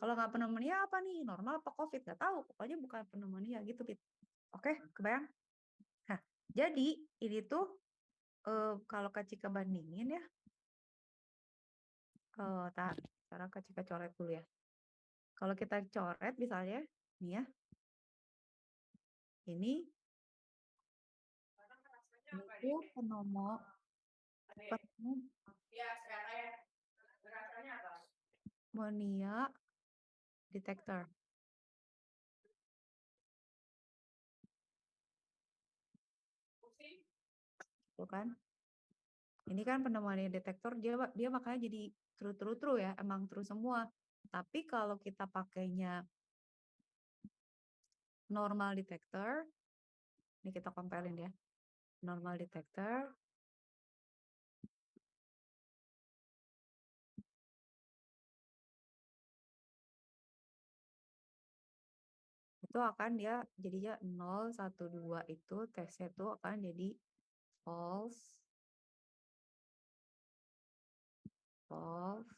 Kalau nggak pneumonia apa nih? Normal apa COVID? Nggak tahu, pokoknya bukan pneumonia gitu, Pit. Oke, kebayang? Nah, jadi ini tuh kalau Kak Cika bandingin ya, sekarang Kak Cika coret dulu ya. Kalau kita coret misalnya, nih ya, ini tuh pneumonia detector. Tuh kan? Ini kan pneumonia detektor dia makanya jadi true ya, emang true semua. Tapi kalau kita pakainya normal detector, ini kita compare-in ya. Normal detector itu akan dia jadinya 0, 1, 2 itu tesnya itu akan jadi false, false.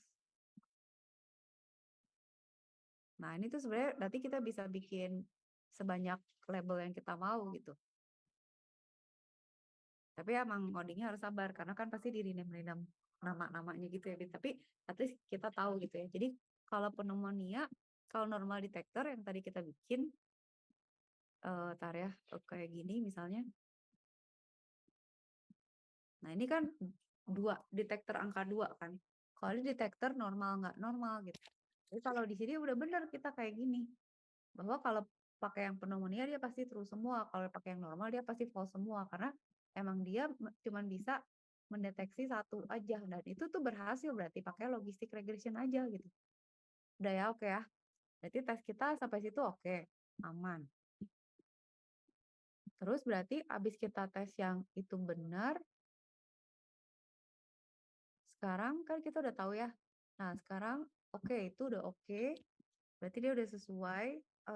Nah, ini tuh sebenarnya nanti kita bisa bikin sebanyak label yang kita mau gitu. Tapi emang ngodingnya harus sabar karena kan pasti di rename nama-namanya gitu ya. Tapi at least kita tahu gitu ya. Jadi kalau pneumonia kalau normal detector yang tadi kita bikin, entar ya, kayak gini misalnya. Nah, ini kan 2, detektor angka 2 kan. Kalau ini detektor normal, nggak normal gitu. Jadi kalau di sini udah bener kita kayak gini, bahwa kalau pakai yang pneumonia dia pasti true semua, kalau pakai yang normal dia pasti false semua, karena emang dia cuman bisa mendeteksi satu aja, dan itu tuh berhasil berarti pakai logistic regression aja gitu. Udah ya, oke ya. Berarti tes kita sampai situ oke, aman. Terus berarti abis kita tes yang itu benar, sekarang kan kita udah tahu ya. Nah, sekarang oke, itu udah oke. Berarti dia udah sesuai.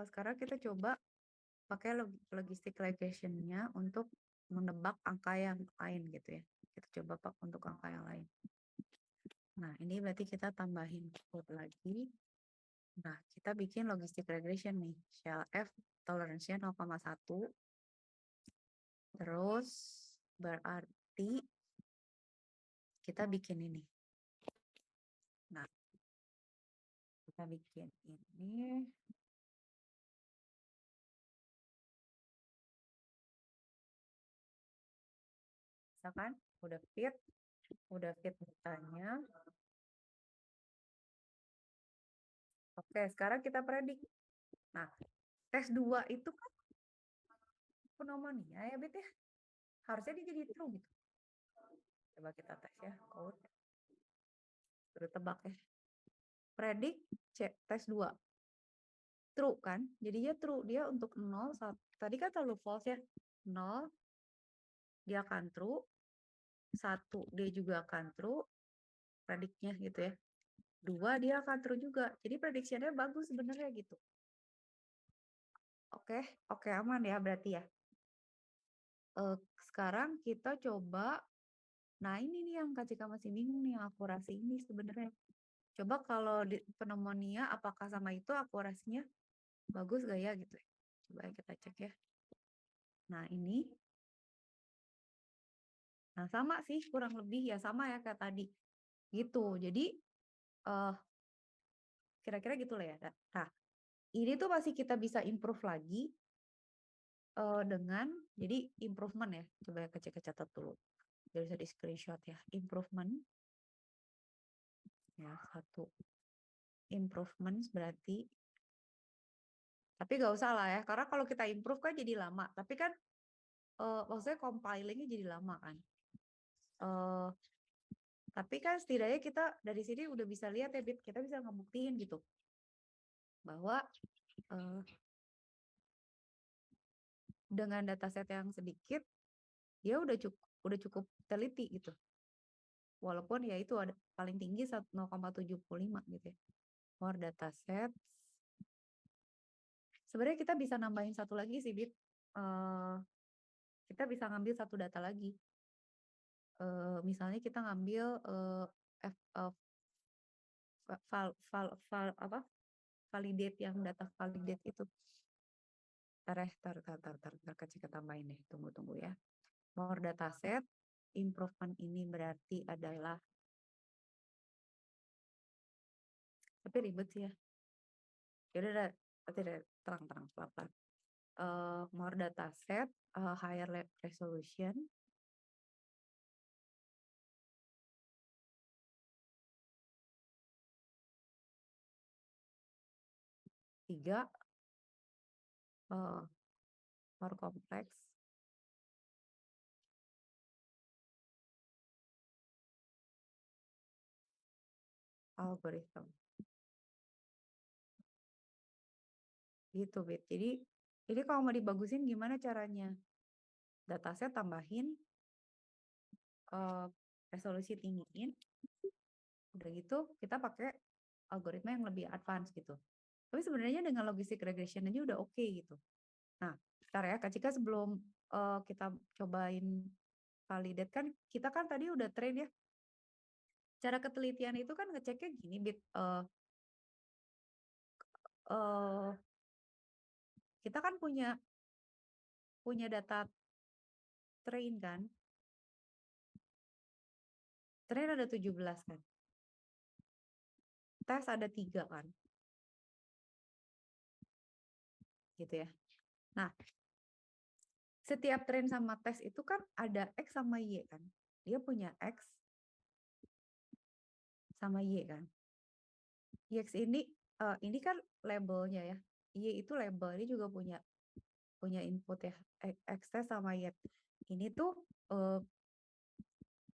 Sekarang kita coba pakai logistic regression-nya untuk menebak angka yang lain gitu ya. Kita coba pak untuk angka yang lain. Nah, ini berarti kita tambahin code lagi. Nah, kita bikin logistic regression nih. Shell F tolerance-nya 0,1. Terus berarti kita bikin ini. Nah, kita bikin ini. Misalkan udah fit datanya. Oke, sekarang kita predik. Nah, tes 2 itu kan pneumonia ya, Bet ya. Harusnya dia jadi true gitu. Coba kita tes ya, code. Suruh tebak ya. Predik tes 2. True kan? Jadinya true. Dia untuk 0, 1. Tadi kan terlalu false ya. 0, dia akan true. 1, dia juga akan true. Prediknya gitu ya. 2, dia akan true juga. Jadi prediksinya bagus sebenarnya gitu. Oke, aman ya berarti ya. Sekarang kita coba, nah ini nih yang Kak Cika masih bingung nih, yang akurasi ini sebenarnya. Coba kalau di pneumonia apakah sama itu akurasinya bagus gak ya gitu ya. Coba kita cek ya. Nah ini, nah sama sih kurang lebih ya, sama ya kayak tadi. Gitu, jadi kira-kira gitu lah ya. Nah, ini tuh masih kita bisa improve lagi dengan, jadi improvement ya. Coba ya Kak Cika catat dulu. Biar bisa di screenshot ya. Improvement. Ya, 1. Improvement berarti, tapi gak usah lah ya, karena kalau kita improve kan jadi lama, tapi kan maksudnya compilingnya jadi lama kan. Tapi kan setidaknya kita dari sini udah bisa lihat ya, Bit, kita bisa ngebuktiin gitu bahwa dengan dataset yang sedikit dia udah cukup teliti gitu. Walaupun ya itu ada paling tinggi 0,75 gitu ya. More dataset. Sebenarnya kita bisa nambahin satu lagi sih, Bit. Kita bisa ngambil satu data lagi. Misalnya kita ngambil validate yang data validate itu. Tar, kita tambahin deh. Tunggu ya. More dataset, improvement ini berarti adalah, tapi ribet sih ya. Yaudah, terang-terang pelan-pelan. More dataset, higher resolution. 3, more complex. Algorithm. Gitu, Bet. Jadi kalau mau dibagusin gimana caranya? Dataset tambahin, resolusi tinggiin, udah gitu kita pakai algoritma yang lebih advance gitu. Tapi sebenarnya dengan logistic regression aja udah oke gitu. Nah, bentar ya Kak Cika, sebelum kita cobain validate kan, kita kan tadi udah train ya. Cara ketelitian itu kan ngeceknya gini, Bit. Kita kan punya data train kan. Train ada 17 kan. Tes ada 3 kan. gitu ya. Nah, setiap train sama tes itu kan ada X sama Y kan. Dia punya X sama Y kan. X ini kan labelnya ya. Y itu label, ini juga punya input ya. X test sama Y. Ini tuh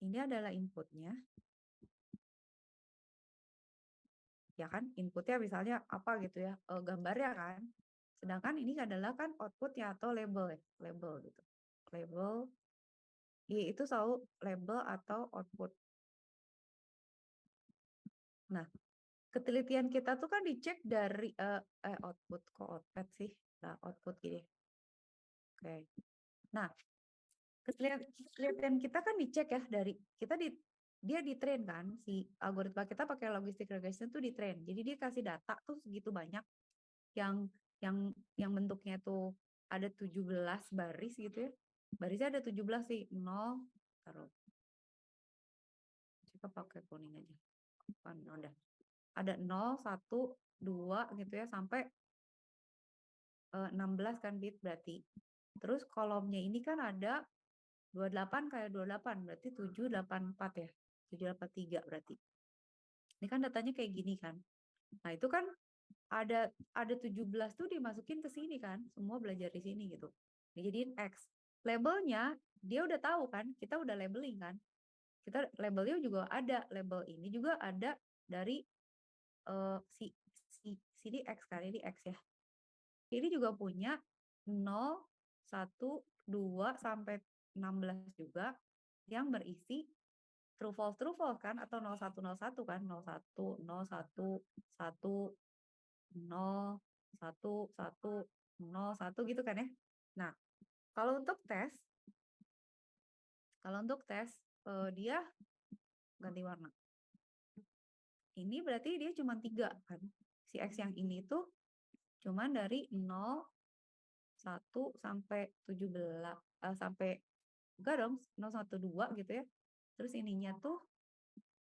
ini adalah inputnya, ya kan? Inputnya misalnya apa gitu ya, gambarnya kan. Sedangkan ini adalah kan outputnya atau label ya, label gitu. Label, Y itu selalu label atau output. Nah, ketelitian kita tuh kan dicek dari output kok output sih. Nah, output gini. Oke. Nah, ketelitian kita kan dicek ya dari dia di train kan, si algoritma kita pakai logistic regression tuh di train. Jadi dia kasih data tuh segitu banyak yang yang bentuknya tuh ada 17 baris gitu ya. Barisnya ada 17 sih, 0 taruh. Coba pakai kuning aja. Kan udah. Ada 0, 1, 2 gitu ya sampai 16 kan bit berarti. Terus kolomnya ini kan ada 28 kayak 28 berarti 784 ya. 783 berarti. Ini kan datanya kayak gini kan. Nah, itu kan ada 17 tuh dimasukin ke sini kan. Semua belajar di sini gitu. Dijadiin X. Labelnya dia udah tahu kan, kita udah labeling kan. Kita labelnya juga ada, label ini juga ada dari sini X kan, ini X ya. Ini juga punya 0, 1, 2 sampai 16 juga yang berisi true false kan atau 0101 kan 01 01 1 0 1 1 0 1 gitu kan ya. Nah, kalau untuk tes dia ganti warna. Ini berarti dia cuma 3 kan. Si X yang ini tuh cuman dari 0 1 sampai 17 sampai enggak dong 0 1 2 gitu ya. Terus ininya tuh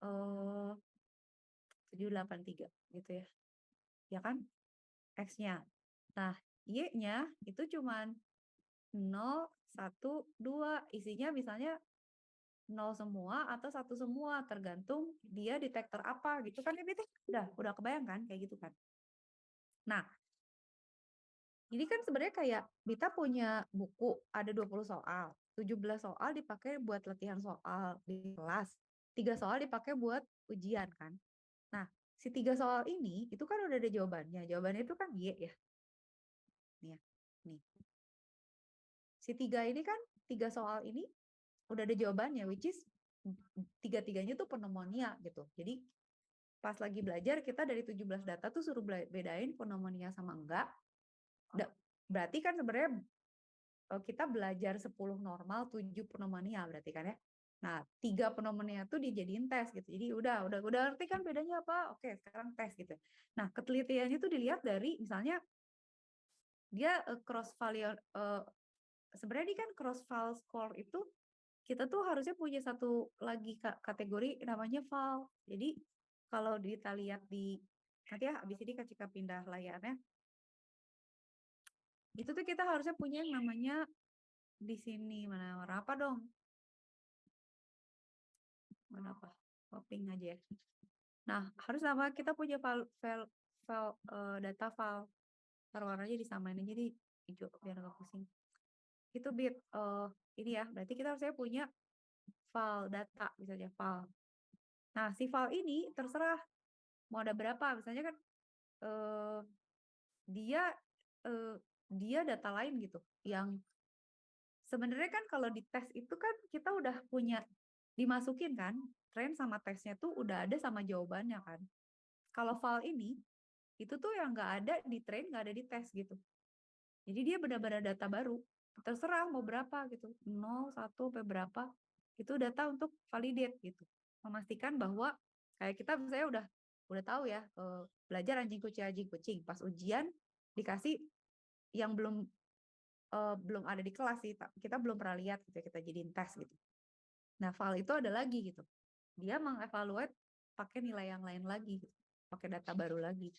783 gitu ya. Ya kan? X-nya. Nah, Y-nya itu cuman 0 1 2, isinya misalnya 0 semua atau 1 semua tergantung dia detektor apa gitu kan ya Bit? Udah kebayang kan kayak gitu kan. Nah, ini kan sebenarnya kayak Bita punya buku ada 20 soal. 17 soal dipakai buat latihan soal di kelas. 3 soal dipakai buat ujian kan. Nah, si 3 soal ini itu kan udah ada jawabannya. Jawabannya itu kan Y ya. Nih ya. Nih. Si 3 ini kan 3 soal ini udah ada jawabannya which is tiga-tiganya tuh pneumonia gitu. Jadi pas lagi belajar kita dari 17 data tuh suruh bedain pneumonia sama enggak. Berarti kan sebenarnya kita belajar 10 normal, 7 pneumonia berarti kan ya. Nah, 3 pneumonia tuh dijadiin tes gitu. Jadi udah ngerti kan bedanya apa? Oke, sekarang tes gitu. Nah, ketelitiannya tuh dilihat dari misalnya dia cross value sebenarnya ini kan cross val score itu kita tuh harusnya punya satu lagi kategori namanya val. Jadi kalau kita lihat di nanti ya habis ini ketika pindah layarnya itu tuh kita harusnya punya yang namanya di sini mana warna apa dong? Warna apa? Pink aja ya. Nah, harus sama kita punya data file. Warnanya disamain aja di hijau biar nggak pusing. Itu bit ini ya, berarti kita harusnya punya file data misalnya file. Nah, si file ini terserah mau ada berapa, misalnya kan dia dia data lain gitu yang sebenarnya kan kalau di tes itu kan kita udah punya dimasukin kan, train sama tesnya tuh udah ada sama jawabannya kan. Kalau file ini itu tuh yang nggak ada di train, nggak ada di tes gitu. Jadi dia benar-benar data baru. Terserah mau berapa gitu, 0, 1, sampai berapa. Itu data untuk validate gitu. Memastikan bahwa kayak kita misalnya udah tahu ya, belajar anjing kucing. Pas ujian dikasih yang belum ada di kelas sih, kita belum pernah lihat gitu, kita jadiin tes gitu. Nah, file itu ada lagi gitu. Dia mengevaluate pakai nilai yang lain lagi gitu, pakai data baru lagi.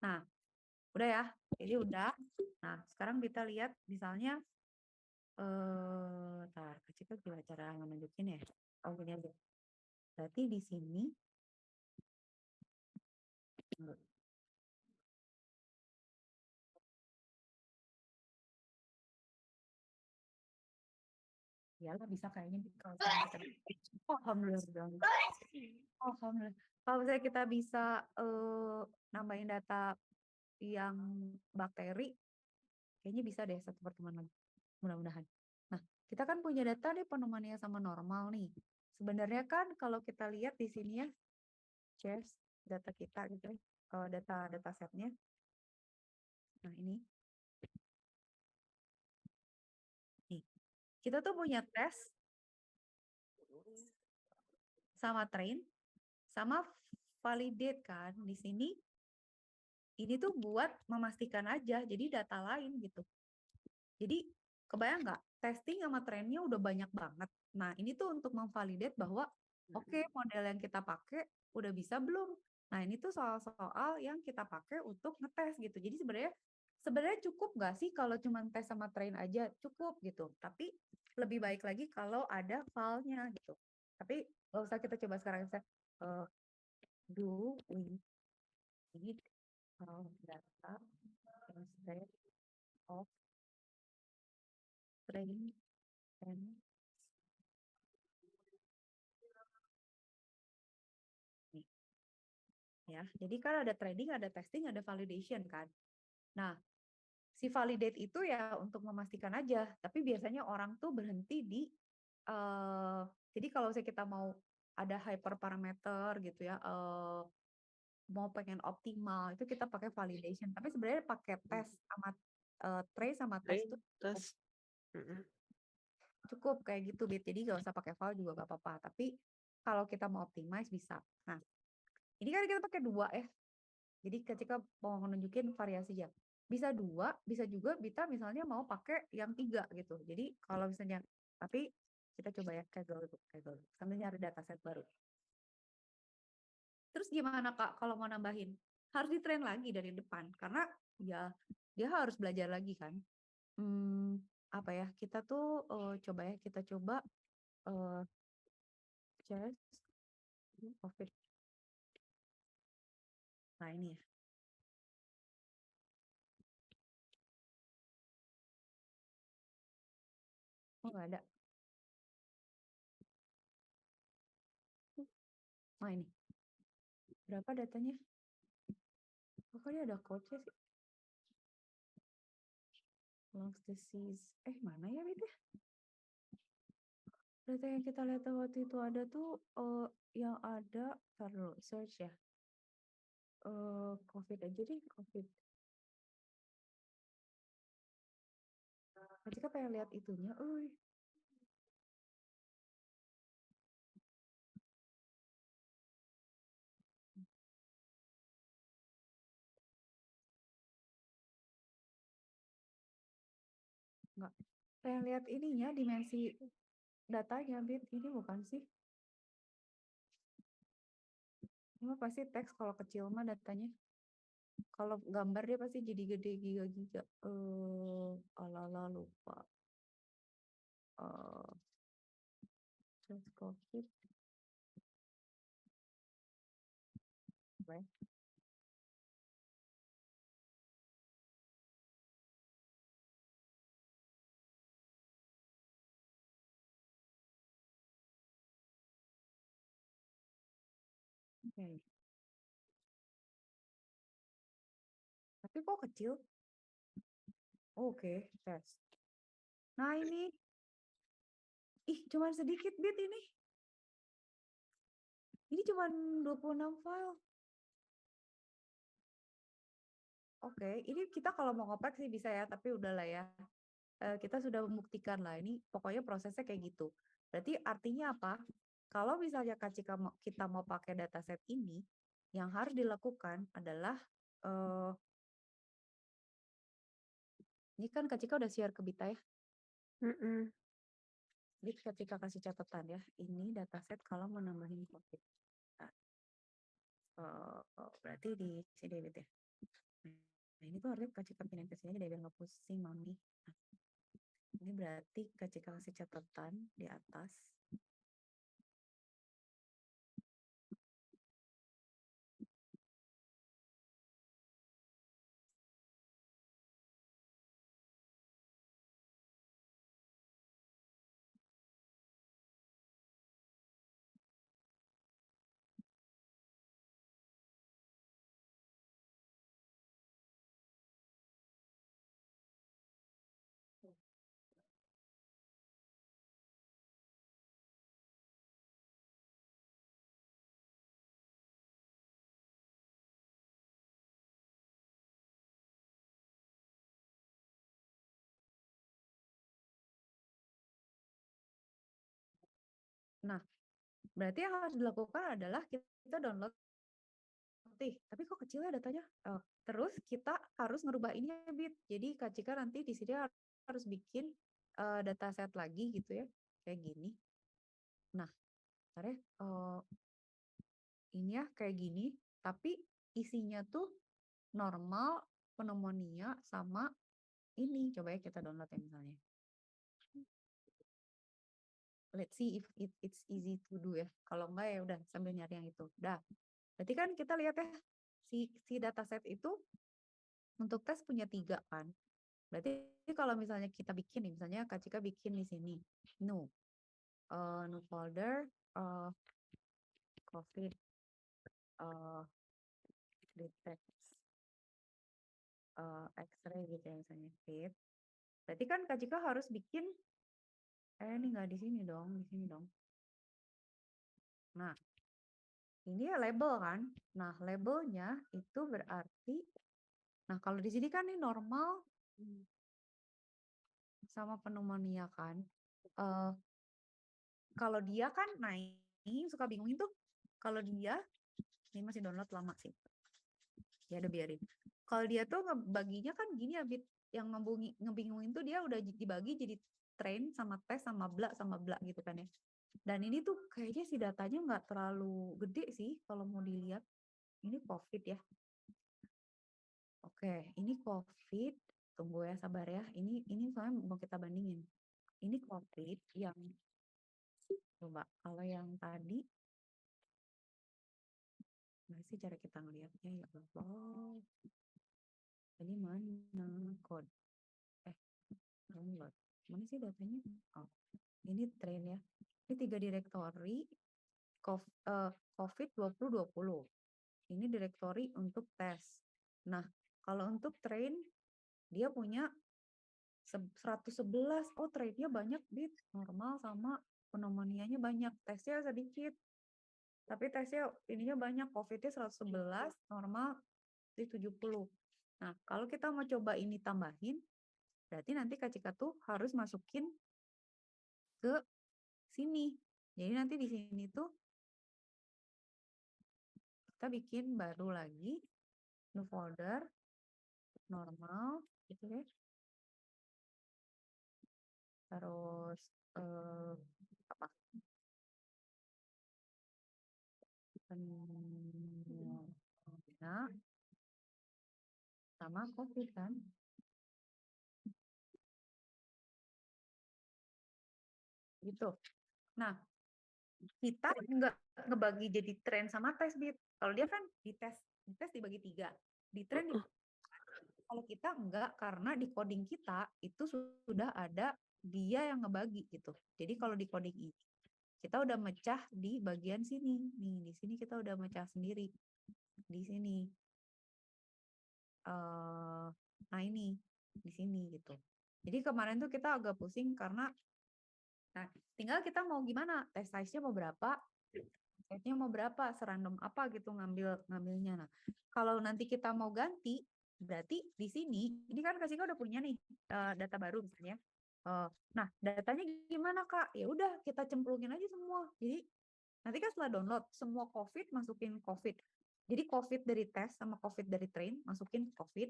Nah, Udah ya? Jadi udah. Nah, sekarang kita lihat misalnya entar Kak Cika gimana cara nunjukin ya? Oh, gini aja. Berarti di sini iyalah bisa kayaknya kalau misalnya kita alhamdulillah. Alhamdulillah. Kalau misalnya kita bisa nambahin data yang bakteri, kayaknya bisa deh satu pertemuan lagi. Mudah-mudahan. Nah, kita kan punya data nih pneumonia sama normal nih. Sebenarnya kan kalau kita lihat di sini ya, shares data kita gitu ya, data setnya. Nah ini, nih kita tuh punya tes sama train sama validate kan di sini. Ini tuh buat memastikan aja, jadi data lain gitu. Jadi kebayang nggak, testing sama trainnya udah banyak banget. Nah ini tuh untuk memvalidate bahwa oke model yang kita pakai udah bisa belum. Nah ini tuh soal-soal yang kita pakai untuk ngetes gitu. Jadi sebenarnya sebenarnya cukup nggak sih kalau cuma tes sama train aja cukup gitu. Tapi lebih baik lagi kalau ada filenya gitu. Tapi nggak usah kita coba sekarang saya do we need data instead of train and nih ya. Jadi kan ada trading, ada testing, ada validation kan. Nah, si validate itu ya untuk memastikan aja, tapi biasanya orang tuh berhenti di jadi kalau misalnya kita mau ada hyperparameter gitu ya, mau pengen optimal itu kita pakai validation, tapi sebenarnya pakai tes sama trace sama tes itu Terus, cukup kayak gitu, Bit. Jadi nggak usah pakai val juga nggak apa-apa. Tapi kalau kita mau optimize bisa. Nah, ini kan kita pakai dua ya. Jadi ketika mau nunjukin variasi ya, bisa dua, bisa juga kita misalnya mau pakai yang tiga gitu. Jadi kalau misalnya, tapi kita coba ya Kaggle itu, Kaggle sambil nyari dataset baru. Terus gimana Kak kalau mau nambahin? Harus di-train lagi dari depan karena ya dia harus belajar lagi kan. Apa ya? Kita tuh coba ya, kita coba chest COVID. Nah ini ya. Oh nggak ada. Nah ini. Berapa datanya? Pokoknya ada coachnya sih. Lungs disease. Mana ya Bit ya? Data yang kita lihat waktu itu ada tuh yang ada taruh search ya. COVID aja deh, COVID. Nanti kan pengen lihat itunya, Enggak. Pengen lihat ininya, dimensi datanya, Bit. Ini bukan sih? Ini pasti teks kalau kecil mah datanya. Kalau gambar dia pasti jadi gede giga-giga. Alala lupa. Just COVID. Right? Oke. Tapi kok kecil? Oke, tes. Nah ini, cuman sedikit Bit ini. Ini cuma 26 file. Oke, ini kita kalau mau ngoprek sih bisa ya, tapi udahlah ya. Kita sudah membuktikan lah, ini pokoknya prosesnya kayak gitu. Berarti artinya apa? Kalau misalnya Kak Cika kita mau pakai dataset ini, yang harus dilakukan adalah, ini kan Kak Cika udah share ke Bita ya. Jadi Kak Cika kasih catatan ya, ini dataset kalau mau nambahin COVID. Nah, berarti di sini Bit ya. Nah, ini tuh harusnya Kak Cika pindahin ke sini aja deh biar nggak pusing Mami. Nah, ini berarti Kak Cika kasih catatan di atas. Nah, berarti yang harus dilakukan adalah kita download tapi kok kecil ya datanya? Oh, terus kita harus ngerubah ini ya, Bit. Jadi Kak Cika nanti di sini harus bikin dataset lagi gitu ya, kayak gini. Nah, bentar ya, ini ya kayak gini, tapi isinya tuh normal, pneumonia, sama ini. Coba ya kita download ya misalnya. Let's see if it's easy to do ya. Kalau enggak ya udah sambil nyari yang itu. Udah. Berarti kan kita lihat ya, si dataset itu untuk tes punya 3 kan. Berarti kalau misalnya kita bikin nih, misalnya Kak Cika bikin di sini, new, new folder, COVID, detect, X-ray gitu ya misalnya, fit. Berarti kan Kak Cika harus bikin, ini nggak di sini dong, di sini dong. Nah, ini ya label kan. Nah, labelnya itu berarti, nah kalau di sini kan ini normal sama pneumonia kan. Kalau dia kan, nah ini suka bingungin tuh, kalau dia, ini masih download lama sih. Ya udah biarin. Kalau dia tuh ngebaginya kan gini ya, Bit, yang ngebingungin tuh dia udah dibagi jadi train sama tes sama bla gitu kan ya. Dan ini tuh kayaknya si datanya nggak terlalu gede sih kalau mau dilihat. Ini COVID ya. Oke, ini COVID. Tunggu ya, sabar ya. Ini soalnya mau kita bandingin. Ini COVID yang coba kalau yang tadi nggak sih cara kita ngelihatnya ya Allah. Tadi mana code? Download. Mana sih datanya? Oh, ini train ya. Ini 3 direktori COVID 2020. Ini direktori untuk tes. Nah, kalau untuk train dia punya 111. Oh, trainnya banyak, Bit. Normal sama pneumonia-nya banyak. Tesnya sedikit. Tapi tesnya ininya banyak. COVID-nya 111, normal di 70. Nah, kalau kita mau coba ini tambahin, berarti nanti Kak Cika tuh harus masukin ke sini. Jadi nanti di sini tuh kita bikin baru lagi new folder normal gitu ya. Terus apa? Pneumonia sama COVID kan. Gitu. Nah, kita nggak ngebagi jadi tren sama tes, Bit. Kalau dia kan di tes dibagi 3. Di tren kalau kita enggak, karena di coding kita itu sudah ada dia yang ngebagi gitu. Jadi kalau di coding ini kita udah mecah di bagian sini. Nih, di sini kita udah mecah sendiri. Di sini. Nah ini, di sini gitu. Jadi kemarin tuh kita agak pusing karena, nah tinggal kita mau gimana, test size-nya mau berapa, setnya mau berapa, serandom apa gitu ngambilnya. Nah, kalau nanti kita mau ganti, berarti di sini, ini kan Kak Sika udah punya nih data baru misalnya. Nah, datanya gimana Kak? Ya udah kita cemplungin aja semua. Jadi nanti kan setelah download semua COVID masukin COVID. Jadi COVID dari tes sama COVID dari train masukin COVID,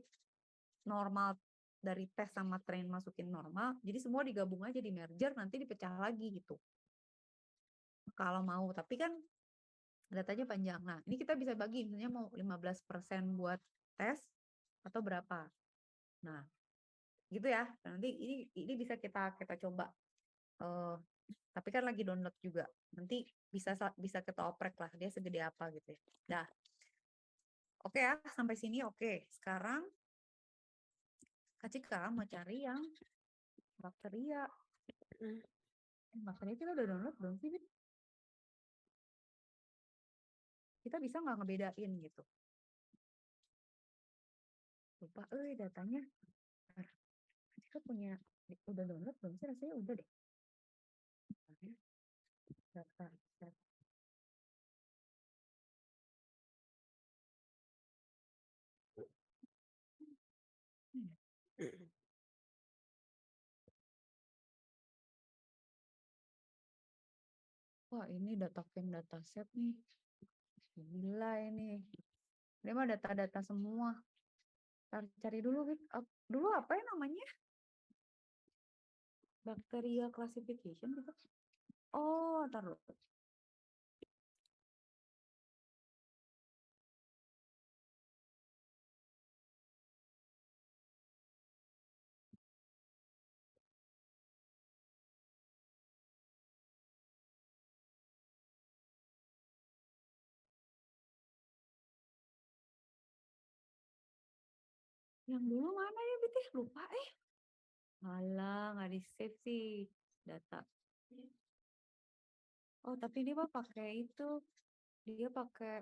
normal dari tes sama train masukin normal. Jadi semua digabung aja di merger nanti dipecah lagi gitu. Kalau mau, tapi kan datanya panjang. Nah, ini kita bisa bagi misalnya mau 15% buat tes, atau berapa. Nah, gitu ya. Nanti ini bisa kita coba. Tapi kan lagi download juga. Nanti bisa kita oprek lah dia segede apa gitu ya. Dah. Oke ya, sampai sini oke. Sekarang Kak Cika mau cari yang bakteria. Bakteria kita udah download belum sih, Bin? Kita bisa nggak ngebedain gitu? Lupa, datanya. Bentar. Kak Cika punya, udah download belum sih? Rasanya udah deh. Bentar ya. Data. Wah, ini dataset nih. Gila ini. Ini mah data-data semua. Cari dulu, Wik. Dulu apa ya namanya? Bacteria classification gitu. Oh, taruh. Yang dulu mana ya, Bit? Lupa Alah, nggak di-save sih data. Oh, tapi dia mah pakai itu. Dia pakai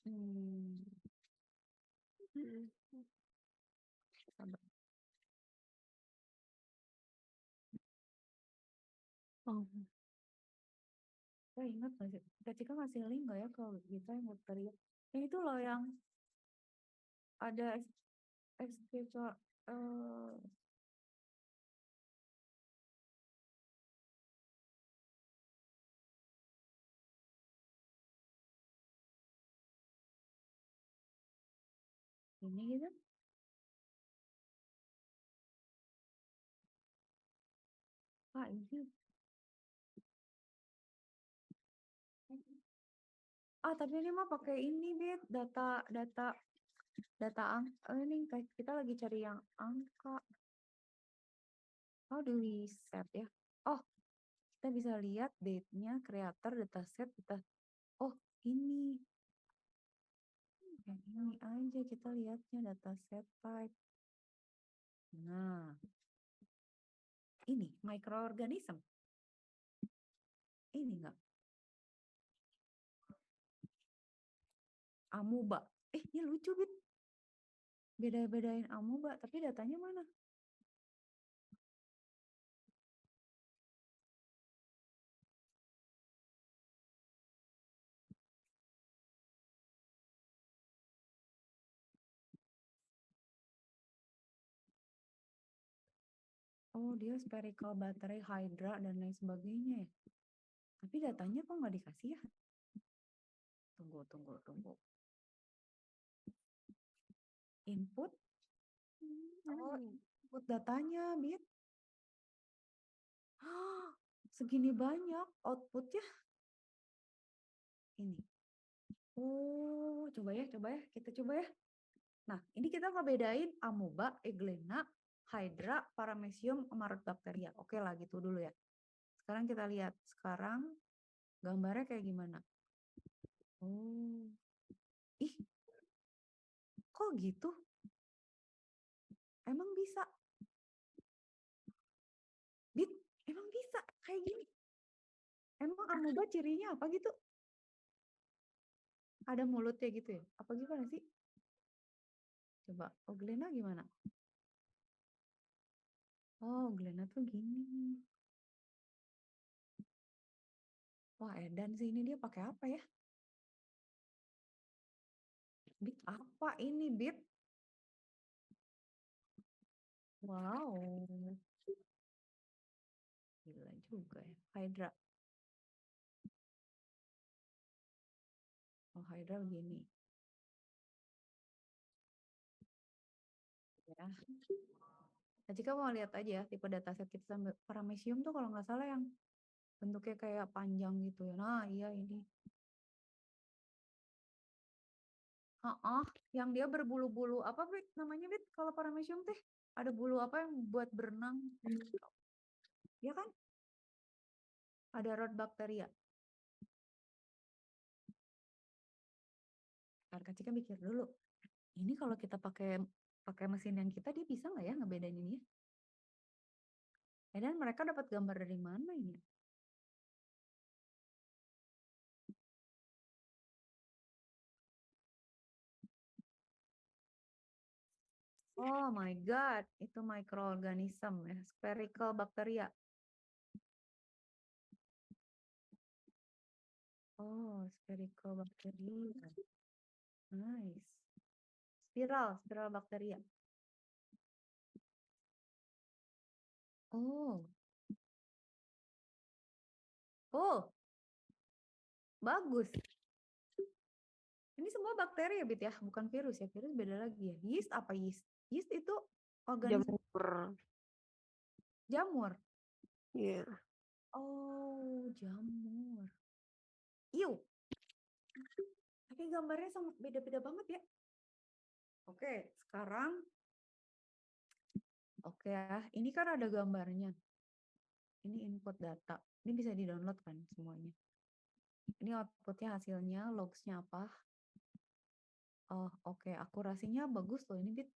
hmm, sabar. Oh, saya ingat nggak sih? Kak Cika ngasih link nggak ya kalau kita yang bakteria? Ini tuh loh yang ada excavator ini gitu. Pak, ini. Tapi ini mah pakai ini, Bit. Data data data ini kita lagi cari yang angka. How do we set ya? Oh, kita bisa lihat date-nya, creator, dataset, oh, ini. Yang ini aja kita lihatnya dataset type. Nah, ini microorganism. Ini enggak? Amuba. Ini lucu, Bit. Beda-bedain amuba, tapi datanya mana? Oh, dia spherical battery, hydra, dan lain sebagainya ya. Tapi datanya kok nggak dikasih ya? Tunggu. Input? Oh, input datanya, Bit. Segini banyak outputnya. Ini. Oh, coba ya. Kita coba ya. Nah, ini kita ngebedain amuba, eglena, hydra, paramecium, bacteria. Oke lah, gitu dulu ya. Sekarang kita lihat. Sekarang gambarnya kayak gimana? Oh. Ih, kok gitu? Emang bisa? Bit, emang bisa kayak gini? Emang amuba cirinya apa gitu? Ada mulutnya gitu ya? Apa gimana sih? Coba, Glena gimana? Oh, Glena tuh gini. Wah, edan sih ini dia pakai apa ya? Bit apa ini, Bit? Wow. Gila juga ya. Hydra. Oh, Hydra begini. Ya. Nah, jika mau lihat aja tipe dataset kita sampai paramecium tuh kalau nggak salah yang bentuknya kayak panjang gitu ya. Nah, iya ini. Heeh, yang dia berbulu-bulu apa Bit namanya Bit kalau paramecium teh? Ada bulu apa yang buat berenang? Ya kan? Ada Rhodbacteria. Kak Cika mikir dulu. Ini kalau kita pakai pakai mesin yang kita dia bisa nggak ya ngebedain ini ya? Dan mereka dapat gambar dari mana ini? Oh my god, itu microorganism ya, spherical bacteria. Oh, spherical bacteria. Nice. Spiral bacteria. Oh, oh, bagus. Ini semua bakteri ya, Bit ya, bukan virus ya. Virus beda lagi ya. Yeast apa yeast? Yeast itu organisme Jamur. jamur. Iya. Oh, jamur. Iu. Tapi gambarnya sama beda-beda banget ya. Oke, sekarang oke ya. Ini kan ada gambarnya. Ini input data. Ini bisa di-download kan semuanya. Ini outputnya hasilnya, logsnya apa. Oh, oke. Akurasinya bagus loh ini, Bit.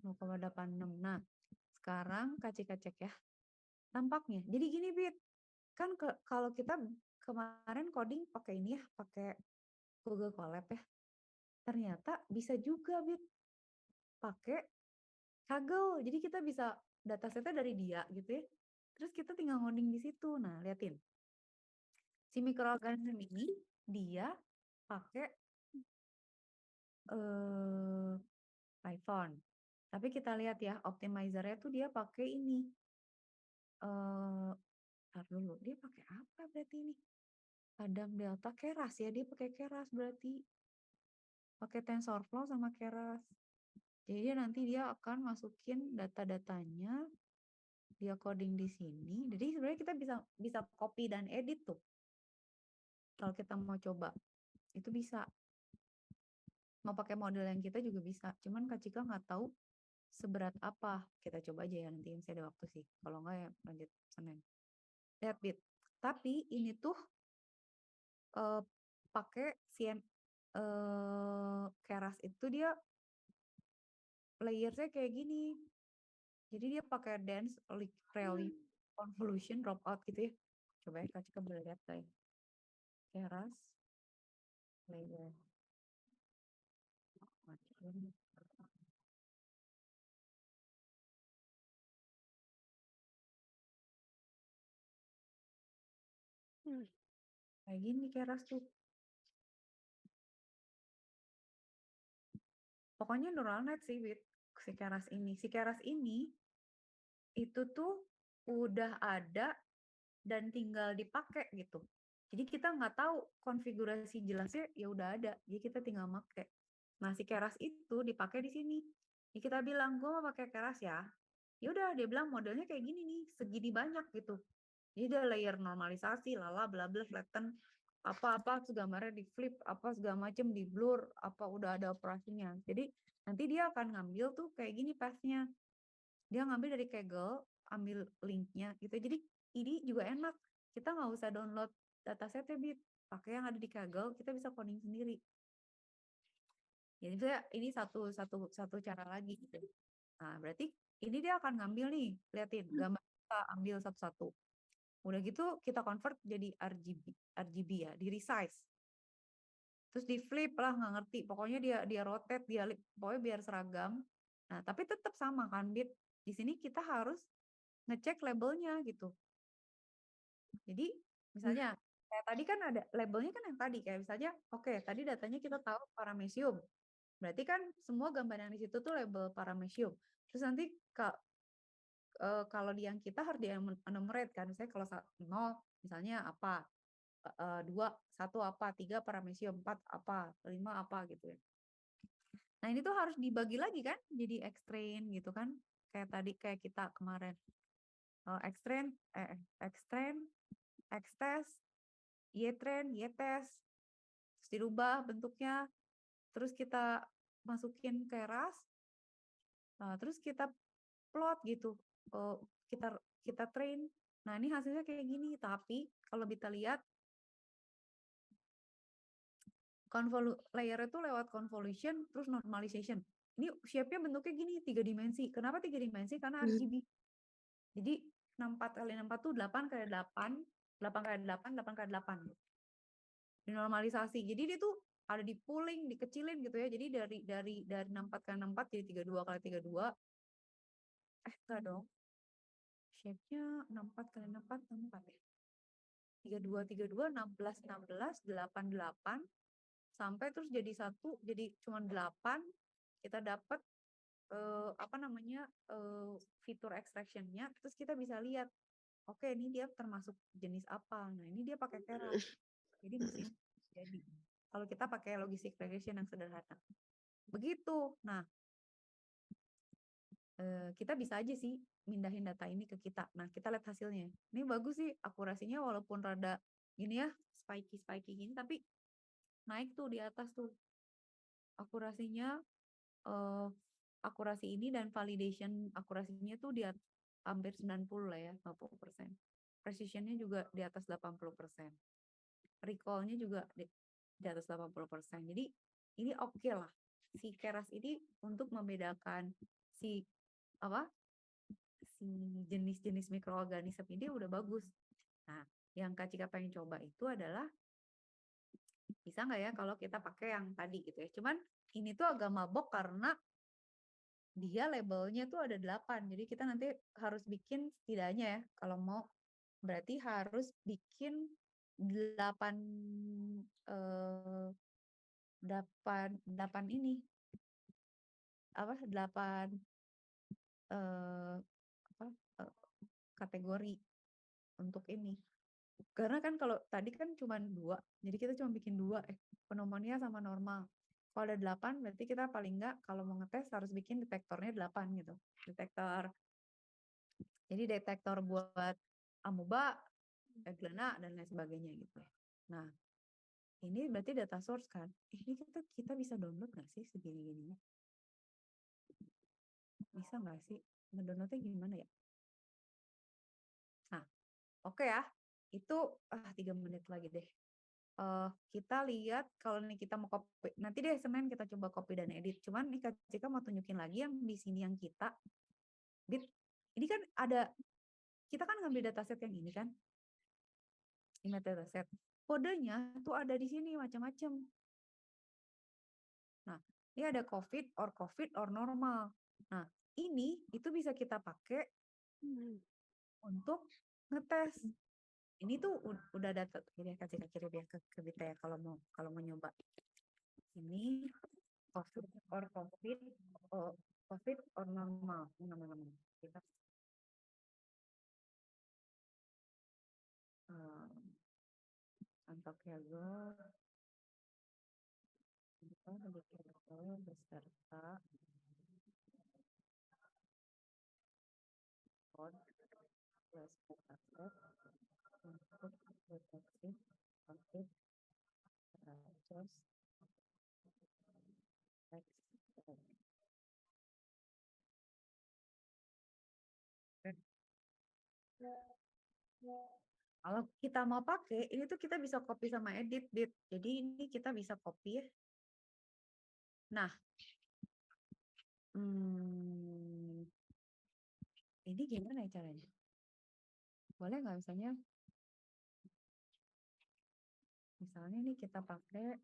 0,86. Nah, sekarang Kak Cika cek ya. Tampaknya. Jadi gini, Bit. Kan kalau kita kemarin coding pakai ini ya, pakai Google Colab ya. Ternyata bisa juga, Bit, pakai Kaggle. Jadi kita bisa datasetnya dari dia gitu ya. Terus kita tinggal ngoding di situ. Nah, liatin. Si mikroorganisme ini dia pakai Python. Tapi kita lihat ya, optimizernya tuh dia pakai ini. Ntar dulu, dia pakai apa berarti ini? Adam Delta Keras ya, dia pakai Keras berarti. Pakai TensorFlow sama Keras. Jadi nanti dia akan masukin data-datanya, dia coding di sini. Jadi sebenarnya kita bisa copy dan edit tuh. Kalau kita mau coba, itu bisa. Mau pakai model yang kita juga bisa. Cuman Kak Cika nggak tahu seberat apa. Kita coba aja ya nanti masih ada waktu sih. Kalau nggak ya lanjut Senin. Lihat Bit. Tapi ini tuh pakai Keras itu dia layersnya kayak gini. Jadi dia pakai dense relief convolution dropout gitu ya. Coba ya Kak Cika boleh lihat kayak Keras layer. Kayak gini Keras tuh. Pokoknya neural net sih Wit, si Keras ini. Si Keras ini itu tuh udah ada dan tinggal dipakai gitu. Jadi kita nggak tahu konfigurasi jelasnya ya udah ada. Jadi kita tinggal pakai. Nah, si Keras itu dipakai di sini. Jadi kita bilang, gue mau pakai Keras ya. Ya udah, dia bilang modelnya kayak gini nih, segini banyak gitu. Jadi ada layer normalisasi, lala, bla bla, flatten, apa-apa gambarnya di flip, apa segala macam di blur, apa udah ada operasinya. Jadi nanti dia akan ngambil tuh kayak gini pathnya. Dia ngambil dari Kaggle, ambil linknya gitu. Jadi ini juga enak. Kita nggak usah download datasetnya, Bit. Pakai yang ada di Kaggle, kita bisa coding sendiri. Jadi ini satu cara lagi gitu. Nah, berarti ini dia akan ngambil nih, liatin gambar kita ambil satu-satu. Udah gitu kita convert jadi RGB ya, di resize. Terus di flip lah nggak ngerti, pokoknya dia rotate, pokoknya biar seragam. Nah, tapi tetap sama kan, Bit. Di sini kita harus ngecek labelnya gitu. Jadi misalnya kayak tadi kan ada labelnya kan yang tadi kayak misalnya oke, tadi datanya kita tahu paramecium. Berarti kan semua gambar yang di situ tuh label paramecium. Terus nanti kalau di yang kita harus di enumerate kan, misalnya kalau 0 misalnya apa, 2 1 apa, 3 paramecium, 4 apa, 5 apa gitu ya. Nah, ini tuh harus dibagi lagi kan jadi extrain gitu kan. Kayak tadi kayak kita kemarin. Extrain, extrain, X-test, Y-train, Y-test, terus dirubah bentuknya, terus kita masukin keras, terus kita plot gitu, eee, kita kita train. Nah, ini hasilnya kayak gini, tapi kalau kita lihat layer itu lewat convolution terus normalization. Ini shape-nya bentuknya gini, 3 dimensi. Kenapa 3 dimensi? Karena RGB. Jadi 64 kali 64 tuh 8 kali 8, 8 kali 8, 8 kali 8. Dinormalisasi. Jadi dia tuh ada di pooling, dikecilin gitu ya. Jadi dari 64 kali 64 jadi 32 kali 32. Enggak dong. Shape-nya 64 kali 64, 64 ya. 32 32 16 16 8 8 sampai terus jadi satu, jadi cuma 8. Kita dapat apa namanya, fitur extraction-nya, terus kita bisa lihat, oke ini dia termasuk jenis apa. Nah, ini dia pakai keras. Jadi mesin jadi. Kalau kita pakai logistic regression yang sederhana. Begitu. Nah, kita bisa aja sih mindahin data ini ke kita. Nah, kita lihat hasilnya. Ini bagus sih akurasinya walaupun rada gini ya, spiky gini, tapi naik tuh di atas tuh. Akurasinya, akurasi ini dan validation akurasinya tuh di hampir 90 lah ya, 90%. Precision-nya juga di atas 80%. Recall-nya juga di atas 80%. Jadi ini oke lah. Si keras ini untuk membedakan si apa? Si jenis-jenis mikroorganisme ini udah bagus. Nah, yang Kak Cika pengen coba itu adalah bisa nggak ya kalau kita pakai yang tadi gitu ya. Cuman ini tuh agak mabok karena dia labelnya tuh ada 8. Jadi kita nanti harus bikin setidaknya ya, kalau mau berarti harus bikin 8 8 ini apa 8 eh, apa eh, kategori untuk ini. Karena kan kalau tadi kan cuma 2, jadi kita cuma bikin 2 pneumonia sama normal. Kalau ada 8 berarti kita paling enggak kalau mau ngetes harus bikin detektornya 8 gitu. Detektor. Jadi detektor buat amuba, glena dan lain sebagainya gitu ya. Nah, ini berarti data source kan. Ini kita bisa download nggak sih segini-gininya? Bisa nggak sih? Ngedownloadnya gimana ya? Nah, oke ya. Itu 3 menit lagi deh. Kita lihat kalau nih kita mau copy, nanti deh Senin kita coba copy dan edit. Cuman nih Kak Cika mau tunjukin lagi yang di sini yang kita, ini kan ada, kita kan ngambil dataset yang ini kan, ini dataset. Kodenya tuh ada di sini macam-macam. Nah, ini ada COVID or normal. Nah, ini itu bisa kita pakai untuk ngetes. Ini tuh udah data, jadi kasih kirim ya ke kita ya kalau mau nyoba. Ini COVID or normal. Kita Santiago kita beserta code plus untuk deteksi COVID terus kalau kita mau pakai, ini tuh kita bisa copy sama edit. Jadi ini kita bisa copy ya. Nah, ini gimana ya caranya? Boleh nggak misalnya nih kita pakai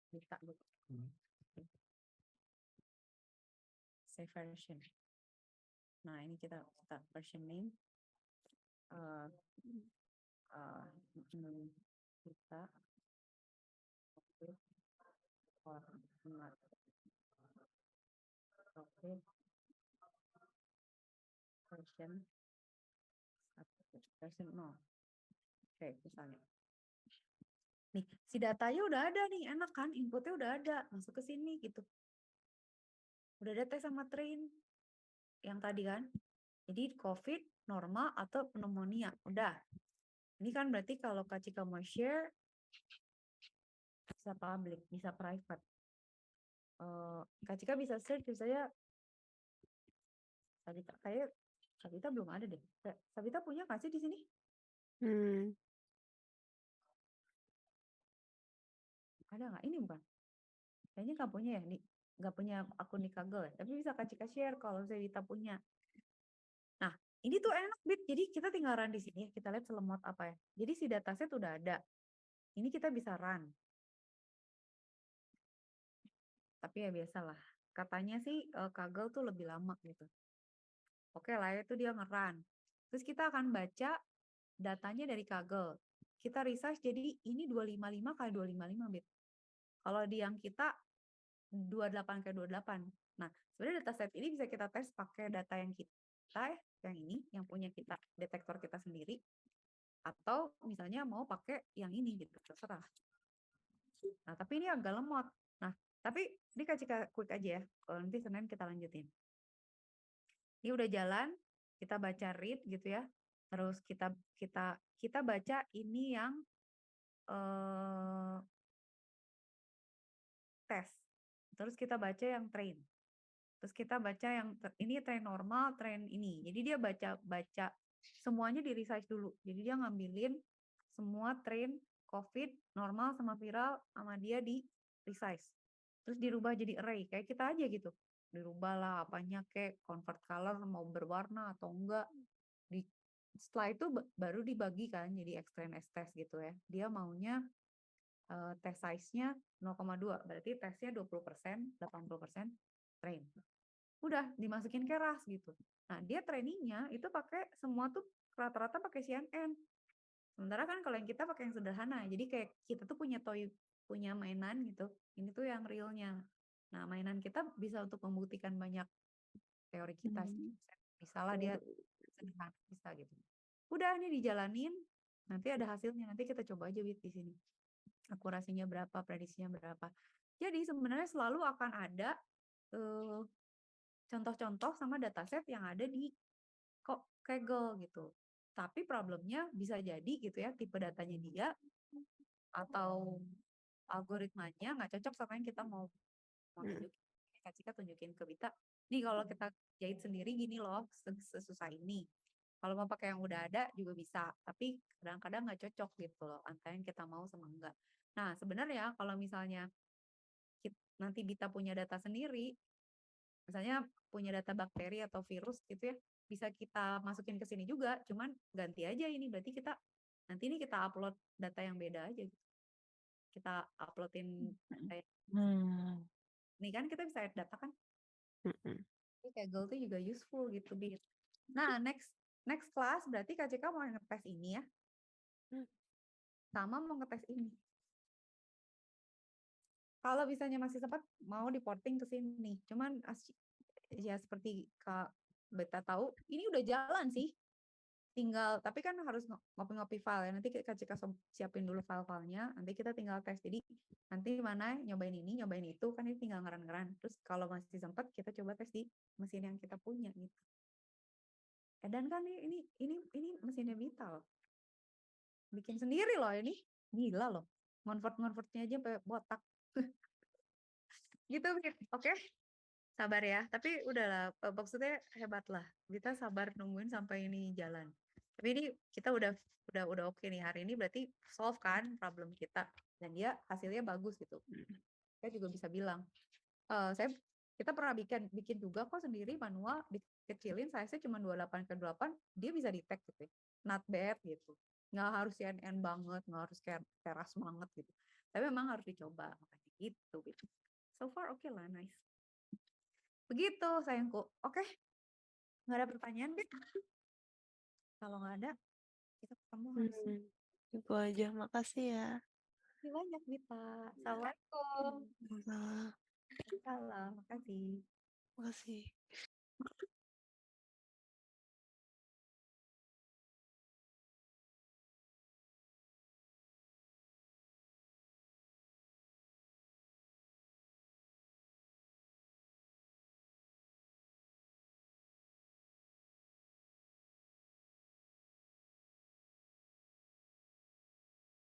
bisa gitu. Save version. Nah, ini kita version name. Kita format version 0. Oke, misalnya. Nih, si datanya udah ada nih, enak kan? Inputnya udah ada, masuk ke sini gitu. Udah ada tes sama train yang tadi kan. Jadi COVID, normal, atau pneumonia. Udah. Ini kan berarti kalau Kak Cika mau share, Bisa public, bisa private. Kak Cika bisa search misalnya Sabita, kayak Sabita belum ada deh. Sabita punya nggak sih di sini? Hmm. Ada nggak? Ini bukan? Kayaknya nggak punya ya, nih. Nggak punya akun di Kaggle ya. Tapi bisa Kak Cika share kalau Sabita punya. Nah, ini tuh enak, Bit. Jadi kita tinggal run di sini. Kita lihat selemot apa ya. Jadi si dataset udah ada. Ini kita bisa run. Tapi ya biasalah. Katanya sih Kaggle tuh lebih lama gitu. Oke lah, itu dia nge-run. Terus kita akan baca datanya dari Kaggle. Kita resize jadi ini 255 kali 255 bit. Kalau di yang kita 28 kali 28. Nah, sebenarnya dataset ini bisa kita tes pakai data yang kita yang ini, yang punya kita, detektor kita sendiri. Atau misalnya mau pakai yang ini gitu, terserah. Nah, tapi ini agak lemot. Nah, tapi ini kasih quick aja ya. Kalau nanti Senin kita lanjutin. Ini udah jalan, kita baca read gitu ya. Terus kita baca ini yang tes. Terus kita baca yang train. Terus kita baca yang ini train normal, train ini. Jadi dia baca semuanya di resize dulu. Jadi dia ngambilin semua train COVID normal sama viral sama dia di resize. Terus dirubah jadi array kayak kita aja gitu. Dirubah lah apanya kayak convert color mau berwarna atau enggak. Setelah itu baru dibagi kan jadi extend test gitu ya. Dia maunya test size-nya 0,2, berarti tesnya 20%, 80% train. Udah dimasukin ke RAS gitu. Nah, dia trainingnya itu pakai semua tuh rata-rata pakai CNN. Sementara kan kalau yang kita pakai yang sederhana, jadi kayak kita tuh punya mainan gitu. Ini tuh yang realnya. Nah, mainan kita bisa untuk membuktikan banyak teori kita sih. Misalnya dia sederhana bisa gitu. Udah nih dijalanin, nanti ada hasilnya. Nanti kita coba aja di sini. Akurasinya berapa, prediksinya berapa. Jadi sebenarnya selalu akan ada contoh-contoh sama dataset yang ada di Kaggle gitu. Tapi problemnya bisa jadi gitu ya, tipe datanya dia atau algoritmanya nggak cocok sama yang kita mau tunjukin. Kak Cika tunjukin ke Bita, nih kalau kita jahit sendiri gini loh, sesusah ini. Kalau mau pakai yang udah ada juga bisa, tapi kadang-kadang nggak cocok gitu loh, antara yang kita mau sama enggak. Nah, sebenarnya kalau misalnya nanti Bita punya data sendiri, misalnya punya data bakteri atau virus gitu ya, bisa kita masukin ke sini juga, cuman ganti aja ini, berarti kita nanti ini kita upload data yang beda aja gitu. Kita uploadin data ini kan kita bisa add data kan. Jadi Kaggle tuh juga useful gitu, Bit. Nah, next class berarti KCK mau ngetes ini ya. Sama mau ngetes ini. Kalau misalnya masih sempat mau di-porting ke sini. Cuman ya seperti Kak Beta tahu, ini udah jalan sih. Tinggal, tapi kan harus ngopi-ngopi file ya. Nanti Kak Cika siapin dulu file-filenya, nanti kita tinggal tes. Jadi nanti mana nyobain ini, nyobain itu, kan ini tinggal ngeran-ngeran. Terus kalau masih sempat, kita coba tes di mesin yang kita punya gitu. Dan kan ini mesinnya Vita loh. Bikin sendiri loh ini. Gila loh. Ngonvert-ngonvertnya aja sampai botak. Gitu, oke? Sabar ya. Tapi udahlah, maksudnya hebat lah. Kita sabar nungguin sampai ini jalan. Tapi ini kita udah oke nih hari ini, berarti solve kan problem kita. Dan dia hasilnya bagus gitu. Saya juga bisa bilang, kita pernah bikin juga kok sendiri manual, dikecilin size-nya cuma 28 ke 8, dia bisa detect gitu. Not bad gitu. Nggak harus CNN banget, nggak harus kayak keras banget gitu. Tapi memang harus dicoba, makanya gitu. So far oke lah, nice. Begitu sayangku. Oke. Nggak ada pertanyaan, Bit? Kalau nggak ada, kita ketemu harus. Itu aja, makasih ya. Terima kasih banyak, Bita. Assalamualaikum. Salam. Salam, makasih. Makasih.